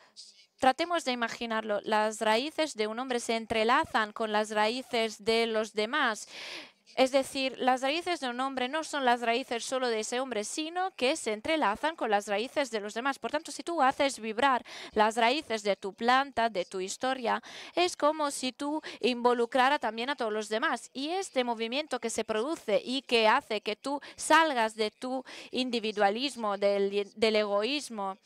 tratemos de imaginarlo. Las raíces de un hombre se entrelazan con las raíces de los demás. Es decir, las raíces de un hombre no son las raíces solo de ese hombre, sino que se entrelazan con las raíces de los demás. Por tanto, si tú haces vibrar las raíces de tu planta, de tu historia, es como si tú involucrara también a todos los demás. Y este movimiento que se produce y que hace que tú salgas de tu individualismo, del egoísmo,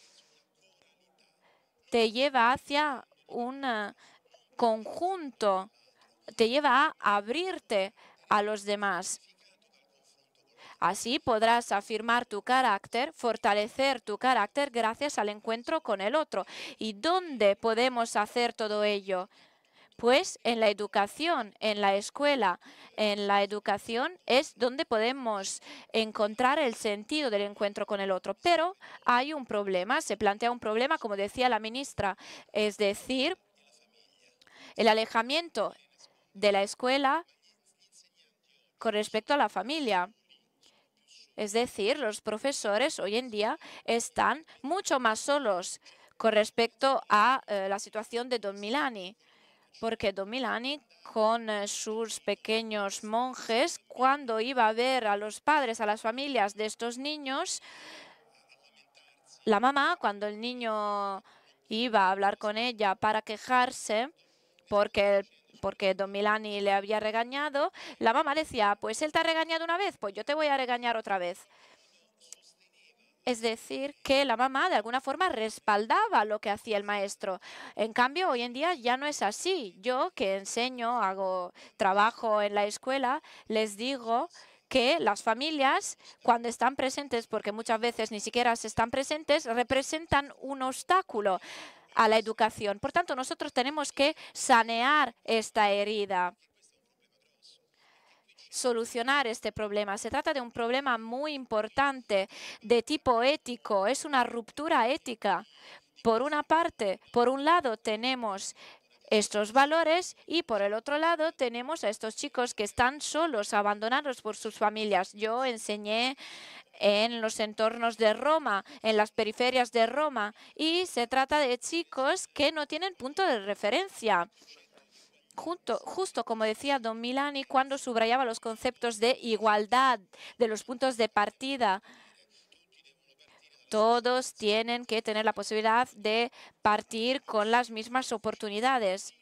te lleva hacia un conjunto, te lleva a abrirte a los demás. Así podrás afirmar tu carácter, fortalecer tu carácter gracias al encuentro con el otro. ¿Y dónde podemos hacer todo ello? Pues en la educación, en la escuela. En la educación es donde podemos encontrar el sentido del encuentro con el otro. Pero hay un problema, se plantea un problema, como decía la ministra, es decir, el alejamiento de la escuela con respecto a la familia. Es decir, los profesores hoy en día están mucho más solos con respecto a la situación de Don Milani, porque Don Milani con sus pequeños monjes, cuando iba a ver a los padres, a las familias de estos niños, la mamá, cuando el niño iba a hablar con ella para quejarse, porque Don Milani le había regañado, la mamá decía, pues él te ha regañado una vez, pues yo te voy a regañar otra vez. Es decir, que la mamá de alguna forma respaldaba lo que hacía el maestro. En cambio, hoy en día ya no es así. Yo que enseño, hago trabajo en la escuela, les digo que las familias, cuando están presentes, porque muchas veces ni siquiera se están presentes, representan un obstáculo a la educación. Por tanto, nosotros tenemos que sanear esta herida, solucionar este problema. Se trata de un problema muy importante de tipo ético, es una ruptura ética. Por una parte, por un lado tenemos estos valores y por el otro lado tenemos a estos chicos que están solos, abandonados por sus familias. Yo enseñé en los entornos de Roma, en las periferias de Roma, y se trata de chicos que no tienen punto de referencia. Justo como decía Don Milani cuando subrayaba los conceptos de igualdad, de los puntos de partida. Todos tienen que tener la posibilidad de partir con las mismas oportunidades.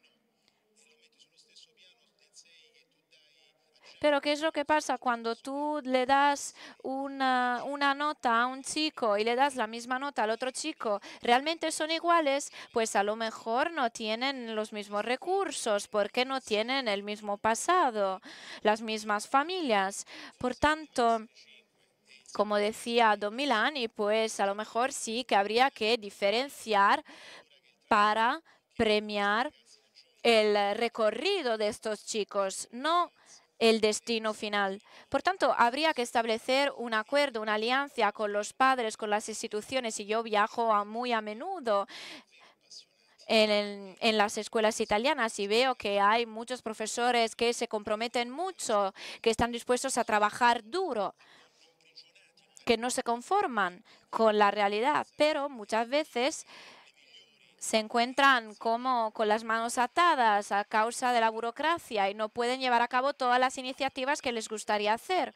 Pero ¿qué es lo que pasa cuando tú le das una nota a un chico y le das la misma nota al otro chico? ¿Realmente son iguales? Pues a lo mejor no tienen los mismos recursos, porque no tienen el mismo pasado, las mismas familias. Por tanto, como decía Don Milani, pues a lo mejor sí que habría que diferenciar para premiar el recorrido de estos chicos, no el destino final. Por tanto, habría que establecer un acuerdo, una alianza con los padres, con las instituciones, y yo viajo muy a menudo en las escuelas italianas y veo que hay muchos profesores que se comprometen mucho, que están dispuestos a trabajar duro, que no se conforman con la realidad, pero muchas veces se encuentran como con las manos atadas a causa de la burocracia y no pueden llevar a cabo todas las iniciativas que les gustaría hacer.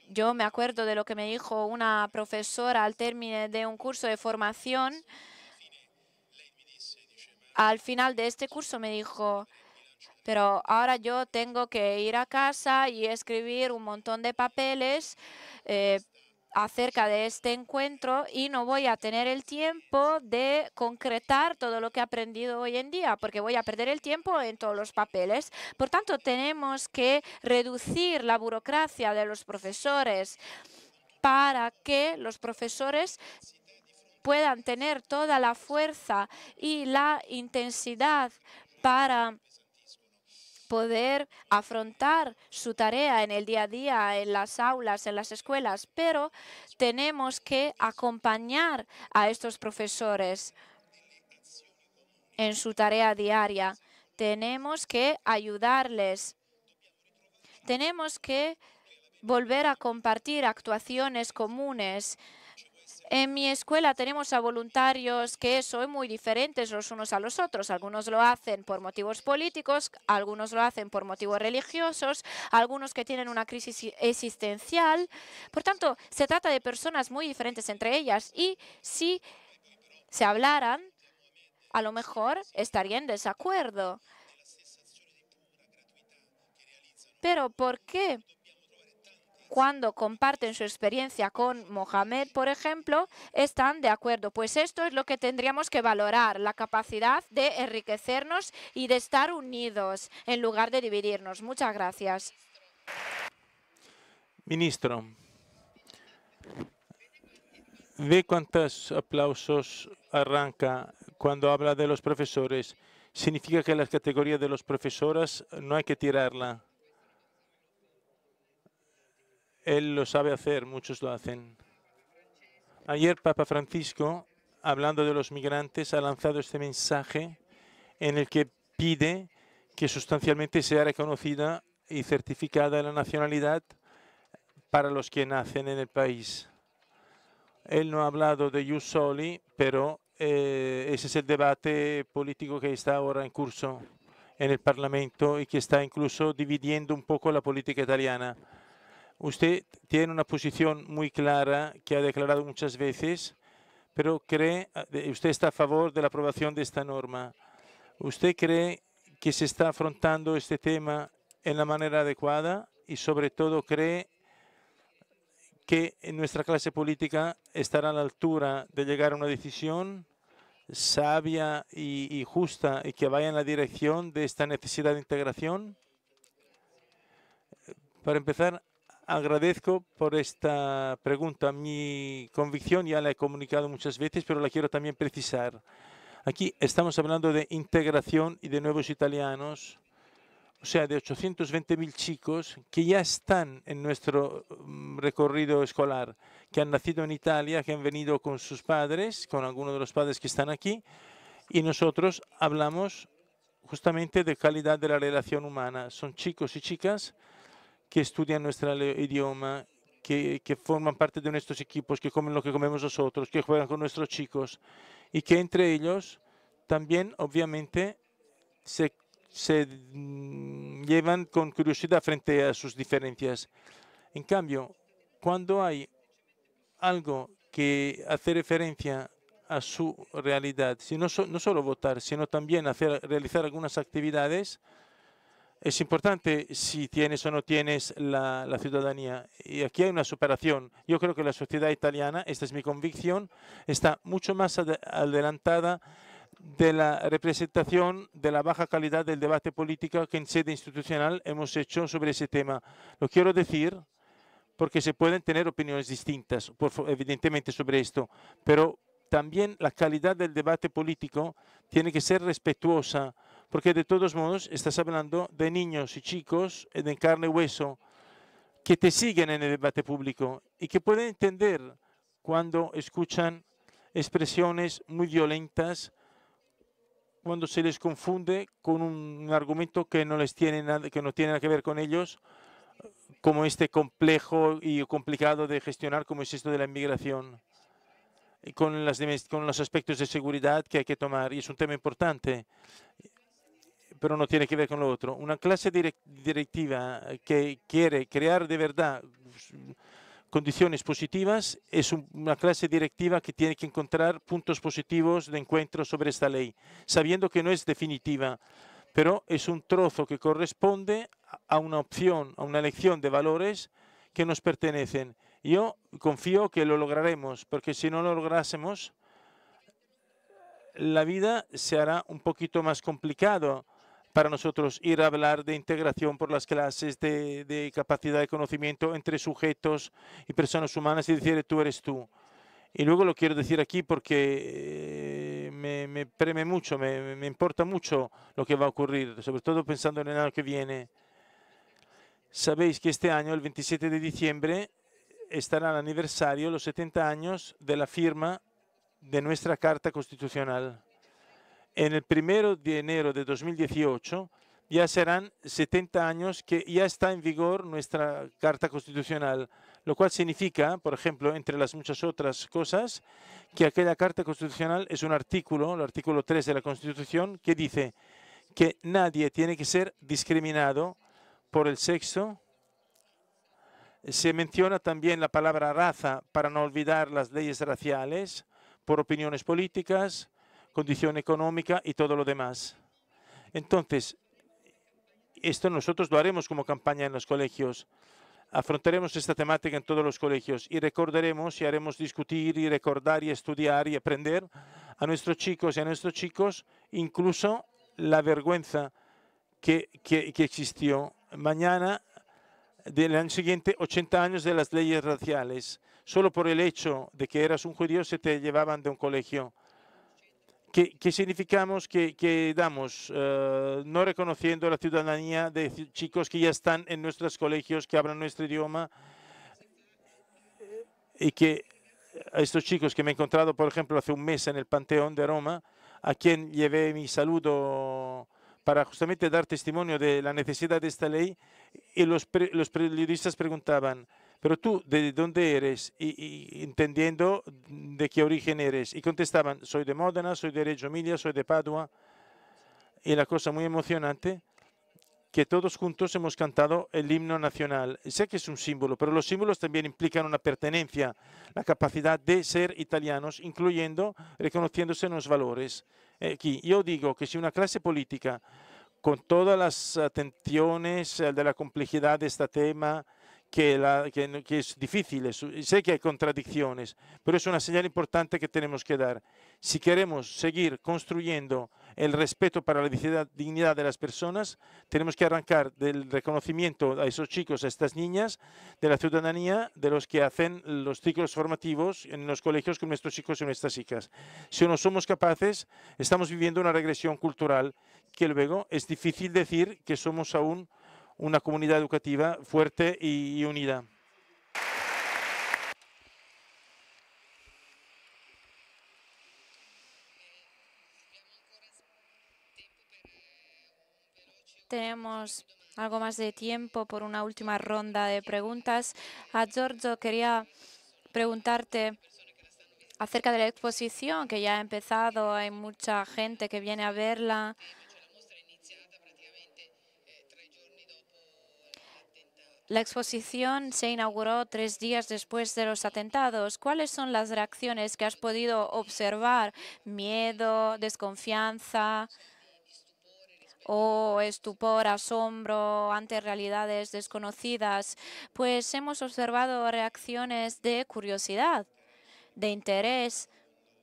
Yo me acuerdo de lo que me dijo una profesora al término de un curso de formación. Al final de este curso me dijo, pero ahora yo tengo que ir a casa y escribir un montón de papeles acerca de este encuentro y no voy a tener el tiempo de concretar todo lo que he aprendido hoy en día, porque voy a perder el tiempo en todos los papeles. Por tanto, tenemos que reducir la burocracia de los profesores para que los profesores puedan tener toda la fuerza y la intensidad para poder afrontar su tarea en el día a día, en las aulas, en las escuelas, pero tenemos que acompañar a estos profesores en su tarea diaria. tenemos que ayudarles. Tenemos que volver a compartir actuaciones comunes. En mi escuela tenemos a voluntarios que son muy diferentes los unos a los otros. Algunos lo hacen por motivos políticos, algunos lo hacen por motivos religiosos, algunos que tienen una crisis existencial. Por tanto, se trata de personas muy diferentes entre ellas y si se hablaran, a lo mejor estarían en desacuerdo. Pero ¿por qué? Cuando comparten su experiencia con Mohamed, por ejemplo, están de acuerdo. Pues esto es lo que tendríamos que valorar, la capacidad de enriquecernos y de estar unidos en lugar de dividirnos. Muchas gracias. Ministro, ¿ve cuántos aplausos arranca cuando habla de los profesores? Significa que la categoría de los profesores no hay que tirarla. Él lo sabe hacer, muchos lo hacen. Ayer Papa Francisco, hablando de los migrantes, ha lanzado este mensaje en el que pide que sustancialmente sea reconocida y certificada la nacionalidad para los que nacen en el país. Él no ha hablado de ius soli, pero ese es el debate político que está ahora en curso en el Parlamento y que está incluso dividiendo un poco la política italiana. Usted tiene una posición muy clara que ha declarado muchas veces, pero usted está a favor de la aprobación de esta norma. ¿Usted cree que se está afrontando este tema en la manera adecuada y sobre todo cree que nuestra clase política estará a la altura de llegar a una decisión sabia y justa y que vaya en la dirección de esta necesidad de integración? Para empezar, agradezco por esta pregunta. Mi convicción ya la he comunicado muchas veces, pero la quiero también precisar. Aquí estamos hablando de integración y de nuevos italianos, o sea, de 820.000 chicos que ya están en nuestro recorrido escolar, que han nacido en Italia, que han venido con sus padres, con algunos de los padres que están aquí, y nosotros hablamos justamente de calidad de la relación humana. Son chicos y chicas que estudian nuestro idioma, que forman parte de nuestros equipos, que comen lo que comemos nosotros, que juegan con nuestros chicos y que entre ellos también, obviamente, se llevan con curiosidad frente a sus diferencias. En cambio, cuando hay algo que hace referencia a su realidad, no solo votar, sino también realizar algunas actividades, es importante si tienes o no tienes la ciudadanía. Y aquí hay una superación. Yo creo que la sociedad italiana, esta es mi convicción, está mucho más adelantada de la representación de la baja calidad del debate político que en sede institucional hemos hecho sobre ese tema. Lo quiero decir porque se pueden tener opiniones distintas, evidentemente, sobre esto, pero también la calidad del debate político tiene que ser respetuosa, porque de todos modos estás hablando de niños y chicos de carne y hueso que te siguen en el debate público y que pueden entender cuando escuchan expresiones muy violentas, cuando se les confunde con un argumento que no tiene nada que ver con ellos, como este complejo y complicado de gestionar como es esto de la inmigración, y con los aspectos de seguridad que hay que tomar. Y es un tema importante, pero no tiene que ver con lo otro. Una clase directiva que quiere crear de verdad condiciones positivas es una clase directiva que tiene que encontrar puntos positivos de encuentro sobre esta ley, sabiendo que no es definitiva, pero es un trozo que corresponde a una opción, a una elección de valores que nos pertenecen. Yo confío que lo lograremos, porque si no lo lográsemos, la vida se hará un poquito más complicado para nosotros ir a hablar de integración por las clases, de capacidad de conocimiento entre sujetos y personas humanas y decir tú eres tú. Y luego lo quiero decir aquí porque me preme mucho, me importa mucho lo que va a ocurrir, sobre todo pensando en el año que viene. Sabéis que este año, el 27 de diciembre, estará el aniversario, los 70 años de la firma de nuestra Carta Constitucional. En el 1 de enero de 2018 ya serán 70 años que ya está en vigor nuestra Carta Constitucional, lo cual significa, por ejemplo, entre las muchas otras cosas, que aquella Carta Constitucional es un artículo, el artículo 3 de la Constitución, que dice que nadie tiene que ser discriminado por el sexo. Se menciona también la palabra raza para no olvidar las leyes raciales, por opiniones políticas, condición económica y todo lo demás. Entonces, esto nosotros lo haremos como campaña en los colegios. Afrontaremos esta temática en todos los colegios y recordaremos y haremos discutir y recordar y estudiar y aprender a nuestros chicos y a nuestros chicos incluso la vergüenza que existió. Mañana, del año siguiente, 80 años de las leyes raciales. Solo por el hecho de que eras un judío se te llevaban de un colegio. ¿Qué significamos que damos? No reconociendo la ciudadanía de chicos que ya están en nuestros colegios, que hablan nuestro idioma, y que a estos chicos que me he encontrado, por ejemplo, hace un mes en el Panteón de Roma, a quien llevé mi saludo para justamente dar testimonio de la necesidad de esta ley, y los periodistas preguntaban, pero tú, ¿de dónde eres? Y entendiendo de qué origen eres. Y contestaban, soy de Módena, soy de Reggio Emilia, soy de Padua. Y la cosa muy emocionante, que todos juntos hemos cantado el himno nacional. Sé que es un símbolo, pero los símbolos también implican una pertenencia, la capacidad de ser italianos, incluyendo, reconociéndose en los valores. Aquí, yo digo que si una clase política, con todas las atenciones de la complejidad de este tema, que es difícil, sé que hay contradicciones, pero es una señal importante que tenemos que dar. Si queremos seguir construyendo el respeto para la dignidad de las personas, tenemos que arrancar del reconocimiento a esos chicos, a estas niñas, de la ciudadanía, de los que hacen los ciclos formativos en los colegios con nuestros chicos y nuestras hijas. Si no somos capaces, estamos viviendo una regresión cultural que luego es difícil decir que somos aún una comunidad educativa fuerte y unida. Tenemos algo más de tiempo por una última ronda de preguntas. A Giorgio quería preguntarte acerca de la exposición que ya ha empezado. Hay mucha gente que viene a verla. La exposición se inauguró 3 días después de los atentados. ¿Cuáles son las reacciones que has podido observar? ¿Miedo, desconfianza o estupor, asombro ante realidades desconocidas? Pues hemos observado reacciones de curiosidad, de interés,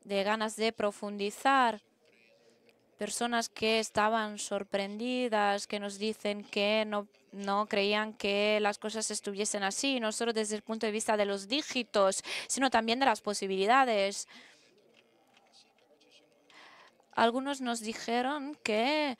de ganas de profundizar. Personas que estaban sorprendidas, que nos dicen que no creían que las cosas estuviesen así, no solo desde el punto de vista de los dígitos, sino también de las posibilidades. Algunos nos dijeron que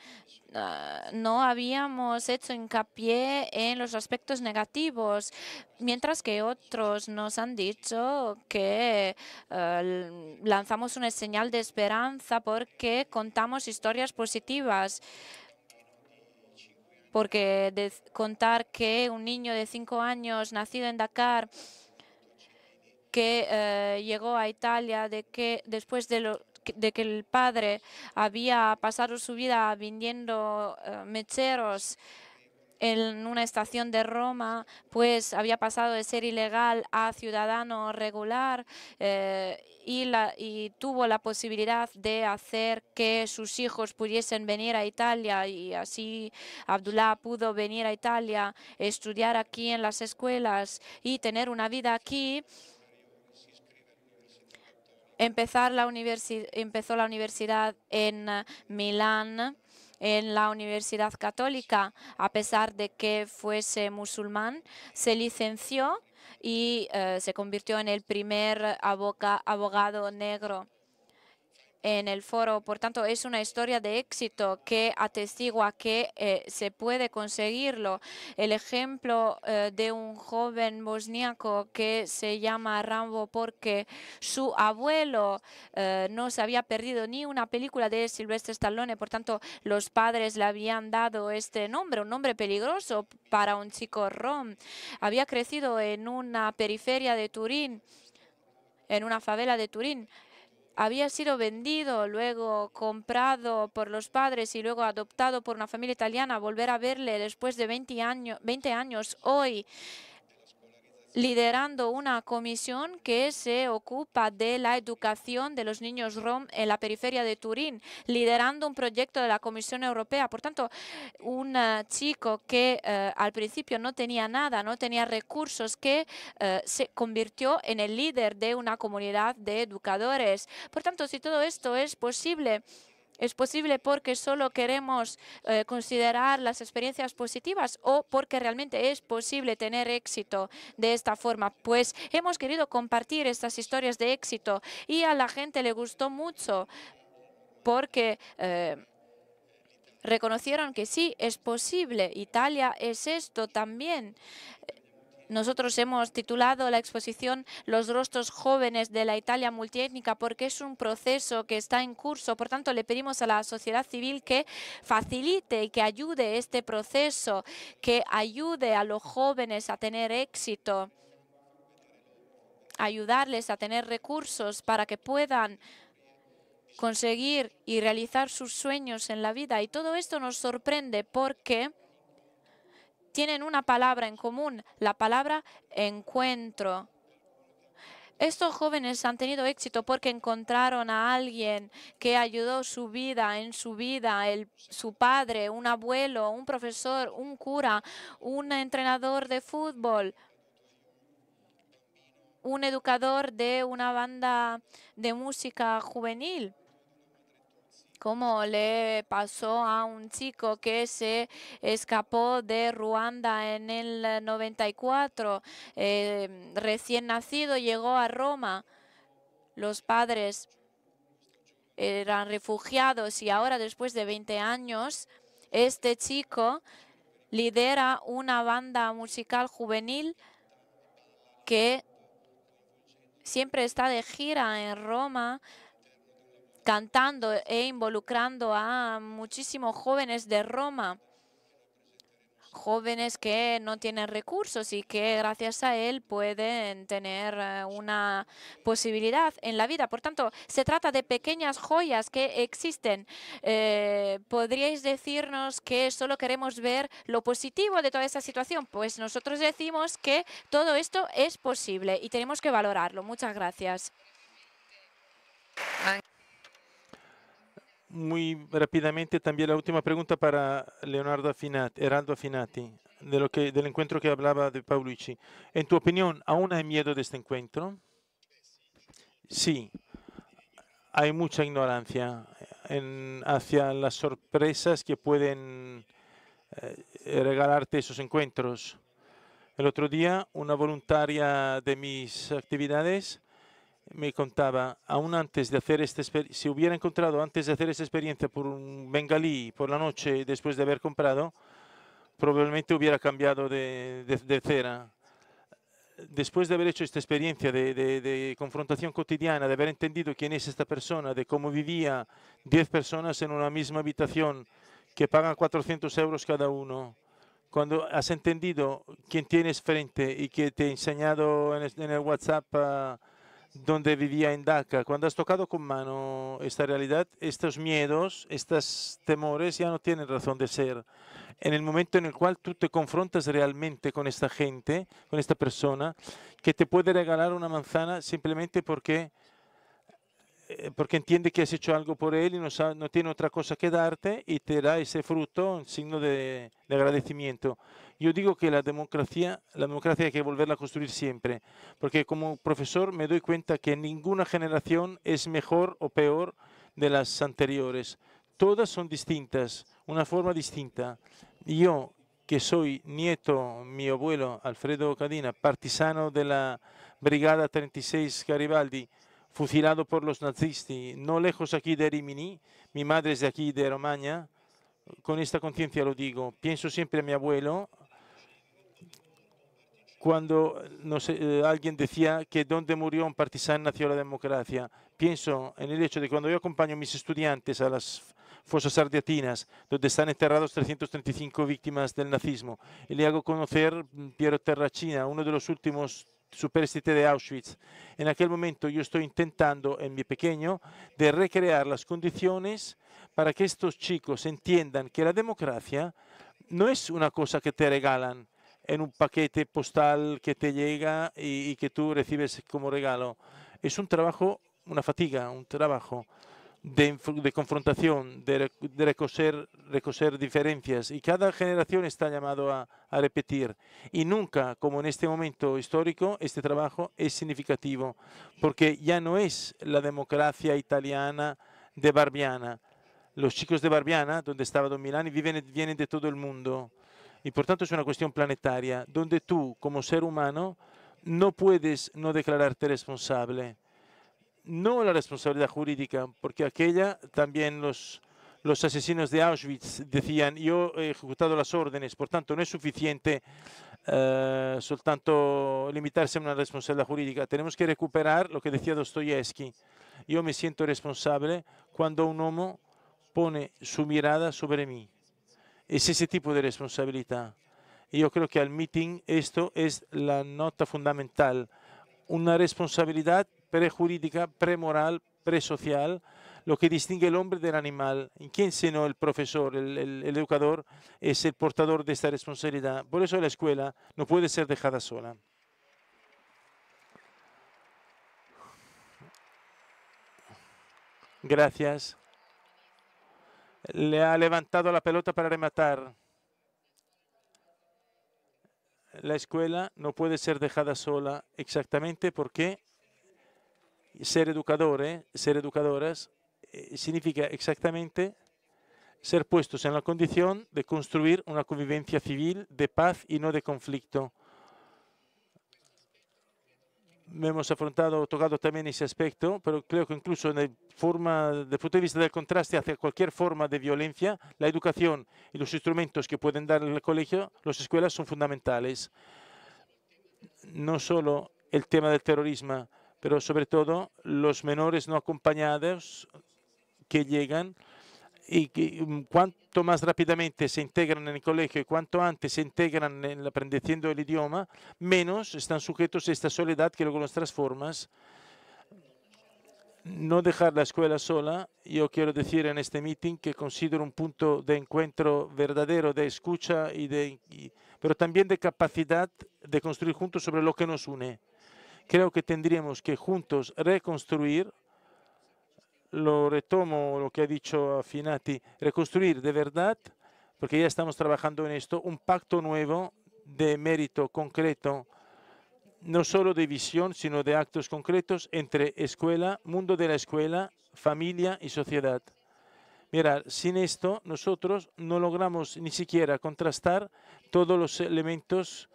no habíamos hecho hincapié en los aspectos negativos, mientras que otros nos han dicho que lanzamos una señal de esperanza porque contamos historias positivas. Porque contar que un niño de 5 años nacido en Dakar, que llegó a Italia después de que el padre había pasado su vida vendiendo mecheros en una estación de Roma, pues había pasado de ser ilegal a ciudadano regular y tuvo la posibilidad de hacer que sus hijos pudiesen venir a Italia, y así Abdullah pudo venir a Italia, estudiar aquí en las escuelas y tener una vida aquí. Empezó la universidad en Milán, en la Universidad Católica, a pesar de que fuese musulmán. Se licenció y se convirtió en el primer abogado negro. en el foro. Por tanto, es una historia de éxito que atestigua que se puede conseguirlo. El ejemplo de un joven bosniaco que se llama Rambo porque su abuelo no se había perdido ni una película de Sylvester Stallone. Por tanto, los padres le habían dado este nombre, un nombre peligroso para un chico rom. Había crecido en una periferia de Turín, en una favela de Turín. Había sido vendido, luego comprado por los padres y luego adoptado por una familia italiana. Volver a verle después de 20 años hoy, liderando una comisión que se ocupa de la educación de los niños rom en la periferia de Turín, liderando un proyecto de la Comisión Europea. Por tanto, un chico que al principio no tenía nada, no tenía recursos, que se convirtió en el líder de una comunidad de educadores. Por tanto, si todo esto es posible porque solo queremos considerar las experiencias positivas o porque realmente es posible tener éxito de esta forma. Pues hemos querido compartir estas historias de éxito y a la gente le gustó mucho porque reconocieron que sí, es posible. Italia es esto también. Nosotros hemos titulado la exposición Los rostros jóvenes de la Italia multiétnica porque es un proceso que está en curso. Por tanto, le pedimos a la sociedad civil que facilite y que ayude este proceso, que ayude a los jóvenes a tener éxito, ayudarles a tener recursos para que puedan conseguir y realizar sus sueños en la vida. Y todo esto nos sorprende porque tienen una palabra en común, la palabra encuentro. Estos jóvenes han tenido éxito porque encontraron a alguien que ayudó su vida, en su vida, su padre, un abuelo, un profesor, un cura, un entrenador de fútbol, un educador de una banda de música juvenil. Como le pasó a un chico que se escapó de Ruanda en el 94, recién nacido, llegó a Roma. Los padres eran refugiados y ahora, después de 20 años, este chico lidera una banda musical juvenil que siempre está de gira en Roma, cantando e involucrando a muchísimos jóvenes de Roma, jóvenes que no tienen recursos y que gracias a él pueden tener una posibilidad en la vida. Por tanto, se trata de pequeñas joyas que existen. ¿Podríais decirnos que solo queremos ver lo positivo de toda esta situación? Pues nosotros decimos que todo esto es posible y tenemos que valorarlo. Muchas gracias. Muy rápidamente también la última pregunta para Heraldo Affinati, del encuentro que hablaba de Paulucci. En tu opinión, ¿aún hay miedo de este encuentro? Sí, hay mucha ignorancia hacia las sorpresas que pueden regalarte esos encuentros. El otro día, una voluntaria de mis actividades me contaba, aún antes de hacer si hubiera encontrado antes de hacer esta experiencia por un bengalí por la noche después de haber comprado, probablemente hubiera cambiado de cera. Después de haber hecho esta experiencia de confrontación cotidiana, de haber entendido quién es esta persona, de cómo vivía 10 personas en una misma habitación que pagan 400 euros cada uno, cuando has entendido quién tienes frente y que te he enseñado en el WhatsApp donde vivía en Dhaka, cuando has tocado con mano esta realidad, estos miedos, estos temores ya no tienen razón de ser. En el momento en el cual tú te confrontas realmente con esta gente, con esta persona, que te puede regalar una manzana simplemente porque entiende que has hecho algo por él y no tiene otra cosa que darte y te da ese fruto en signo de agradecimiento. Yo digo que la democracia hay que volverla a construir siempre, porque como profesor me doy cuenta que ninguna generación es mejor o peor de las anteriores. Todas son distintas, una forma distinta. Y yo, que soy nieto, mi abuelo Alfredo Cadina, partisano de la Brigada 36 Garibaldi, fusilado por los nazistas, no lejos aquí de Rimini. Mi madre es de aquí, de Romaña. Con esta conciencia lo digo. Pienso siempre a mi abuelo cuando no sé, alguien decía que donde murió un partisano nació la democracia. Pienso en el hecho de que cuando yo acompaño a mis estudiantes a las fosas ardeatinas, donde están enterrados 335 víctimas del nazismo, y le hago conocer Piero Terracina, uno de los últimos superstite de Auschwitz. En aquel momento yo estoy intentando, en mi pequeño, de recrear las condiciones para que estos chicos entiendan que la democracia no es una cosa que te regalan en un paquete postal que te llega y que tú recibes como regalo. Es un trabajo, una fatiga, un trabajo de confrontación, de recoser diferencias, y cada generación está llamado a repetir. Y nunca, como en este momento histórico, este trabajo es significativo, porque ya no es la democracia italiana de Barbiana. Los chicos de Barbiana, donde estaba Don Milani, vienen de todo el mundo. Y por tanto es una cuestión planetaria, donde tú, como ser humano, no puedes no declararte responsable. No la responsabilidad jurídica, porque aquella también los asesinos de Auschwitz decían: yo he ejecutado las órdenes, por tanto no es suficiente soltanto limitarse a una responsabilidad jurídica. Tenemos que recuperar lo que decía Dostoyevsky: yo me siento responsable cuando un homo pone su mirada sobre mí. Es ese tipo de responsabilidad. Y yo creo que al meeting esto es la nota fundamental. Una responsabilidad prejurídica, premoral, presocial, lo que distingue el hombre del animal. ¿En quién sino el profesor, el educador, es el portador de esta responsabilidad? Por eso la escuela no puede ser dejada sola. Gracias. Le ha levantado la pelota para rematar. La escuela no puede ser dejada sola exactamente porque ser educadores significa exactamente ser puestos en la condición de construir una convivencia civil de paz y no de conflicto. Hemos tocado también ese aspecto, pero creo que incluso desde el punto de vista del contraste hacia cualquier forma de violencia, la educación y los instrumentos que pueden dar el colegio, las escuelas, son fundamentales. No solo el tema del terrorismo, pero sobre todo los menores no acompañados que llegan y que cuanto más rápidamente se integran en el colegio y cuanto antes se integran en el aprendiendo del idioma, menos están sujetos a esta soledad que luego los transforma. No dejar la escuela sola. Yo quiero decir en este meeting que considero un punto de encuentro verdadero, de escucha, pero también de capacidad de construir juntos sobre lo que nos une. Creo que tendríamos que juntos reconstruir, lo retomo lo que ha dicho Finati, reconstruir de verdad, porque ya estamos trabajando en esto, un pacto nuevo de mérito concreto, no solo de visión, sino de actos concretos entre escuela, mundo de la escuela, familia y sociedad. Mirad, sin esto nosotros no logramos ni siquiera contrastar todos los elementos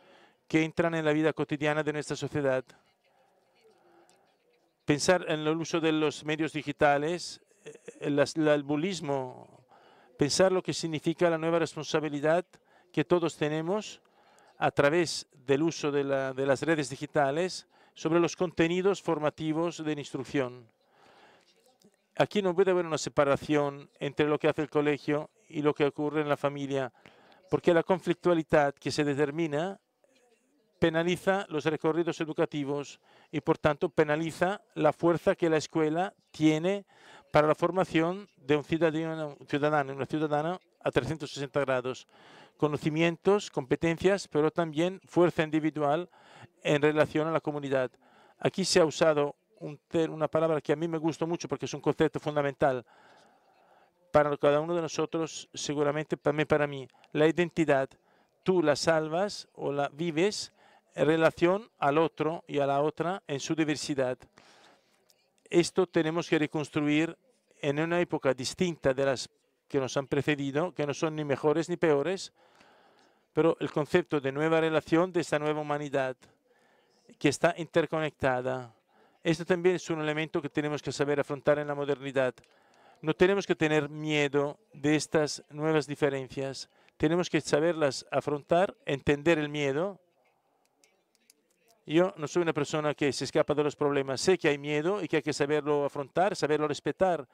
que entran en la vida cotidiana de nuestra sociedad. Pensar en el uso de los medios digitales, el bullismo, pensar lo que significa la nueva responsabilidad que todos tenemos a través del uso de las redes digitales sobre los contenidos formativos de instrucción. Aquí no puede haber una separación entre lo que hace el colegio y lo que ocurre en la familia, porque la conflictualidad que se determina penaliza los recorridos educativos y, por tanto, penaliza la fuerza que la escuela tiene para la formación de un ciudadano, una ciudadana a 360 grados. Conocimientos, competencias, pero también fuerza individual en relación a la comunidad. Aquí se ha usado una palabra que a mí me gusta mucho porque es un concepto fundamental para cada uno de nosotros, seguramente también para mí. La identidad, tú la salvas o la vives en relación al otro y a la otra en su diversidad. Esto tenemos que reconstruir en una época distinta de las que nos han precedido, que no son ni mejores ni peores, pero el concepto de nueva relación de esta nueva humanidad que está interconectada. Este también es un elemento que tenemos que saber afrontar en la modernidad. No tenemos que tener miedo de estas nuevas diferencias. Tenemos que saberlas afrontar, entender el miedo. Yo no soy una persona que se escapa de los problemas. Sé que hay miedo y que hay que saberlo afrontar, saberlo respetar.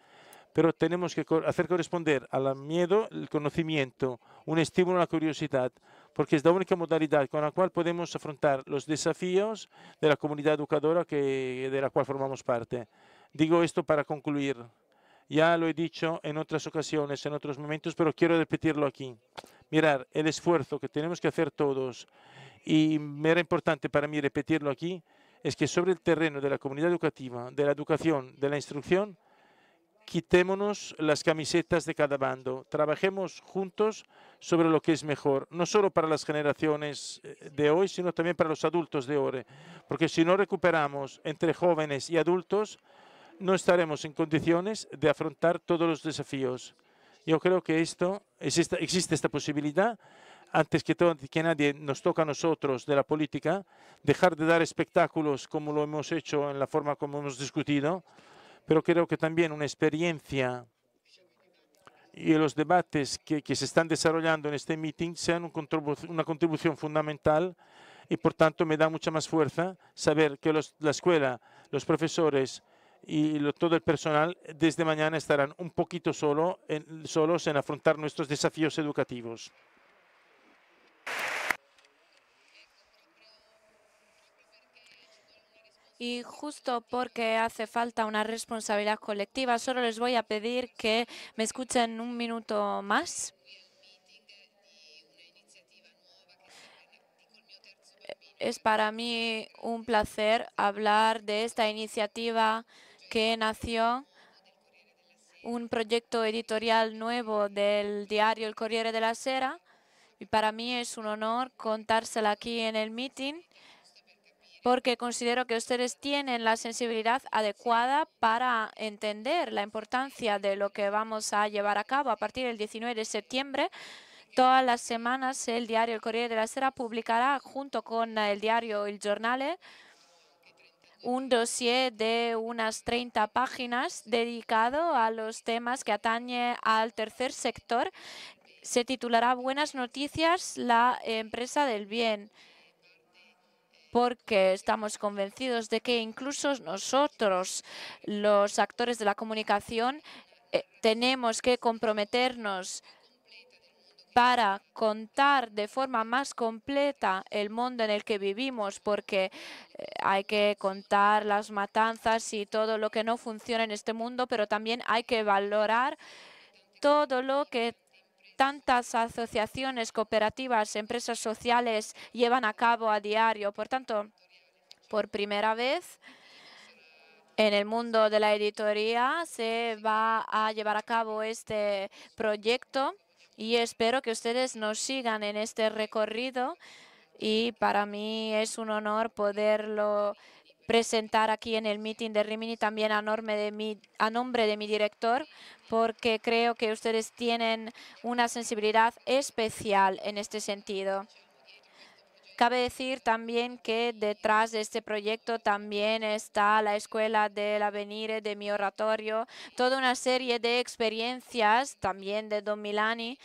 Pero tenemos que hacer corresponder al miedo el conocimiento, un estímulo a la curiosidad, porque es la única modalidad con la cual podemos afrontar los desafíos de la comunidad educadora de la cual formamos parte. Digo esto para concluir. Ya lo he dicho en otras ocasiones, en otros momentos, pero quiero repetirlo aquí. Mirar, el esfuerzo que tenemos que hacer todos, y era importante para mí repetirlo aquí, es que sobre el terreno de la comunidad educativa, de la educación, de la instrucción, quitémonos las camisetas de cada bando, trabajemos juntos sobre lo que es mejor, no solo para las generaciones de hoy, sino también para los adultos de hoy, porque si no recuperamos entre jóvenes y adultos, no estaremos en condiciones de afrontar todos los desafíos. Yo creo que existe esta posibilidad, antes que nadie nos toca a nosotros de la política, dejar de dar espectáculos como lo hemos hecho en la forma como hemos discutido, pero creo que también una experiencia y los debates que se están desarrollando en este meeting sean una contribución fundamental y por tanto me da mucha más fuerza saber que la escuela, los profesores y todo el personal desde mañana estarán un poquito solos en afrontar nuestros desafíos educativos. Y justo porque hace falta una responsabilidad colectiva, solo les voy a pedir que me escuchen un minuto más. Es para mí un placer hablar de esta iniciativa que nació, un proyecto editorial nuevo del diario El Corriere della Sera. Y para mí es un honor contársela aquí en el meeting, porque considero que ustedes tienen la sensibilidad adecuada para entender la importancia de lo que vamos a llevar a cabo a partir del 19 de septiembre. Todas las semanas el diario El Corriere della Sera publicará, junto con el diario Il Giornale, un dossier de unas 30 páginas dedicado a los temas que atañe al tercer sector. Se titulará Buenas noticias, la empresa del bien, porque estamos convencidos de que incluso nosotros, los actores de la comunicación, tenemos que comprometernos para contar de forma más completa el mundo en el que vivimos, porque hay que contar las matanzas y todo lo que no funciona en este mundo, pero también hay que valorar todo lo que tantas asociaciones, cooperativas, empresas sociales llevan a cabo a diario. Por tanto, por primera vez en el mundo de la editoría se va a llevar a cabo este proyecto y espero que ustedes nos sigan en este recorrido, y para mí es un honor poderlo presentar aquí en el meeting de Rimini, también a nombre de mi director, porque creo que ustedes tienen una sensibilidad especial en este sentido. Cabe decir también que detrás de este proyecto también está la Escuela del Avvenire de mi oratorio, toda una serie de experiencias también de Don Milani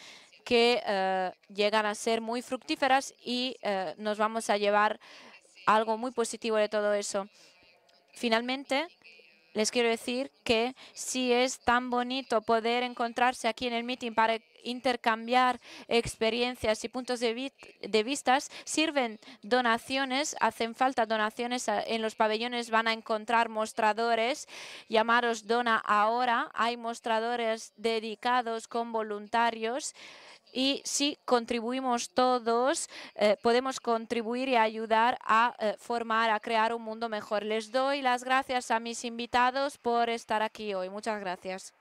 que llegan a ser muy fructíferas, y nos vamos a llevar algo muy positivo de todo eso. Finalmente, les quiero decir que si es tan bonito poder encontrarse aquí en el meeting para intercambiar experiencias y puntos de vistas, sirven donaciones, hacen falta donaciones. En los pabellones van a encontrar mostradores, llamaros Dona Ahora. Hay mostradores dedicados con voluntarios. Y si contribuimos todos, podemos contribuir y ayudar a formar, a crear un mundo mejor. Les doy las gracias a mis invitados por estar aquí hoy. Muchas gracias.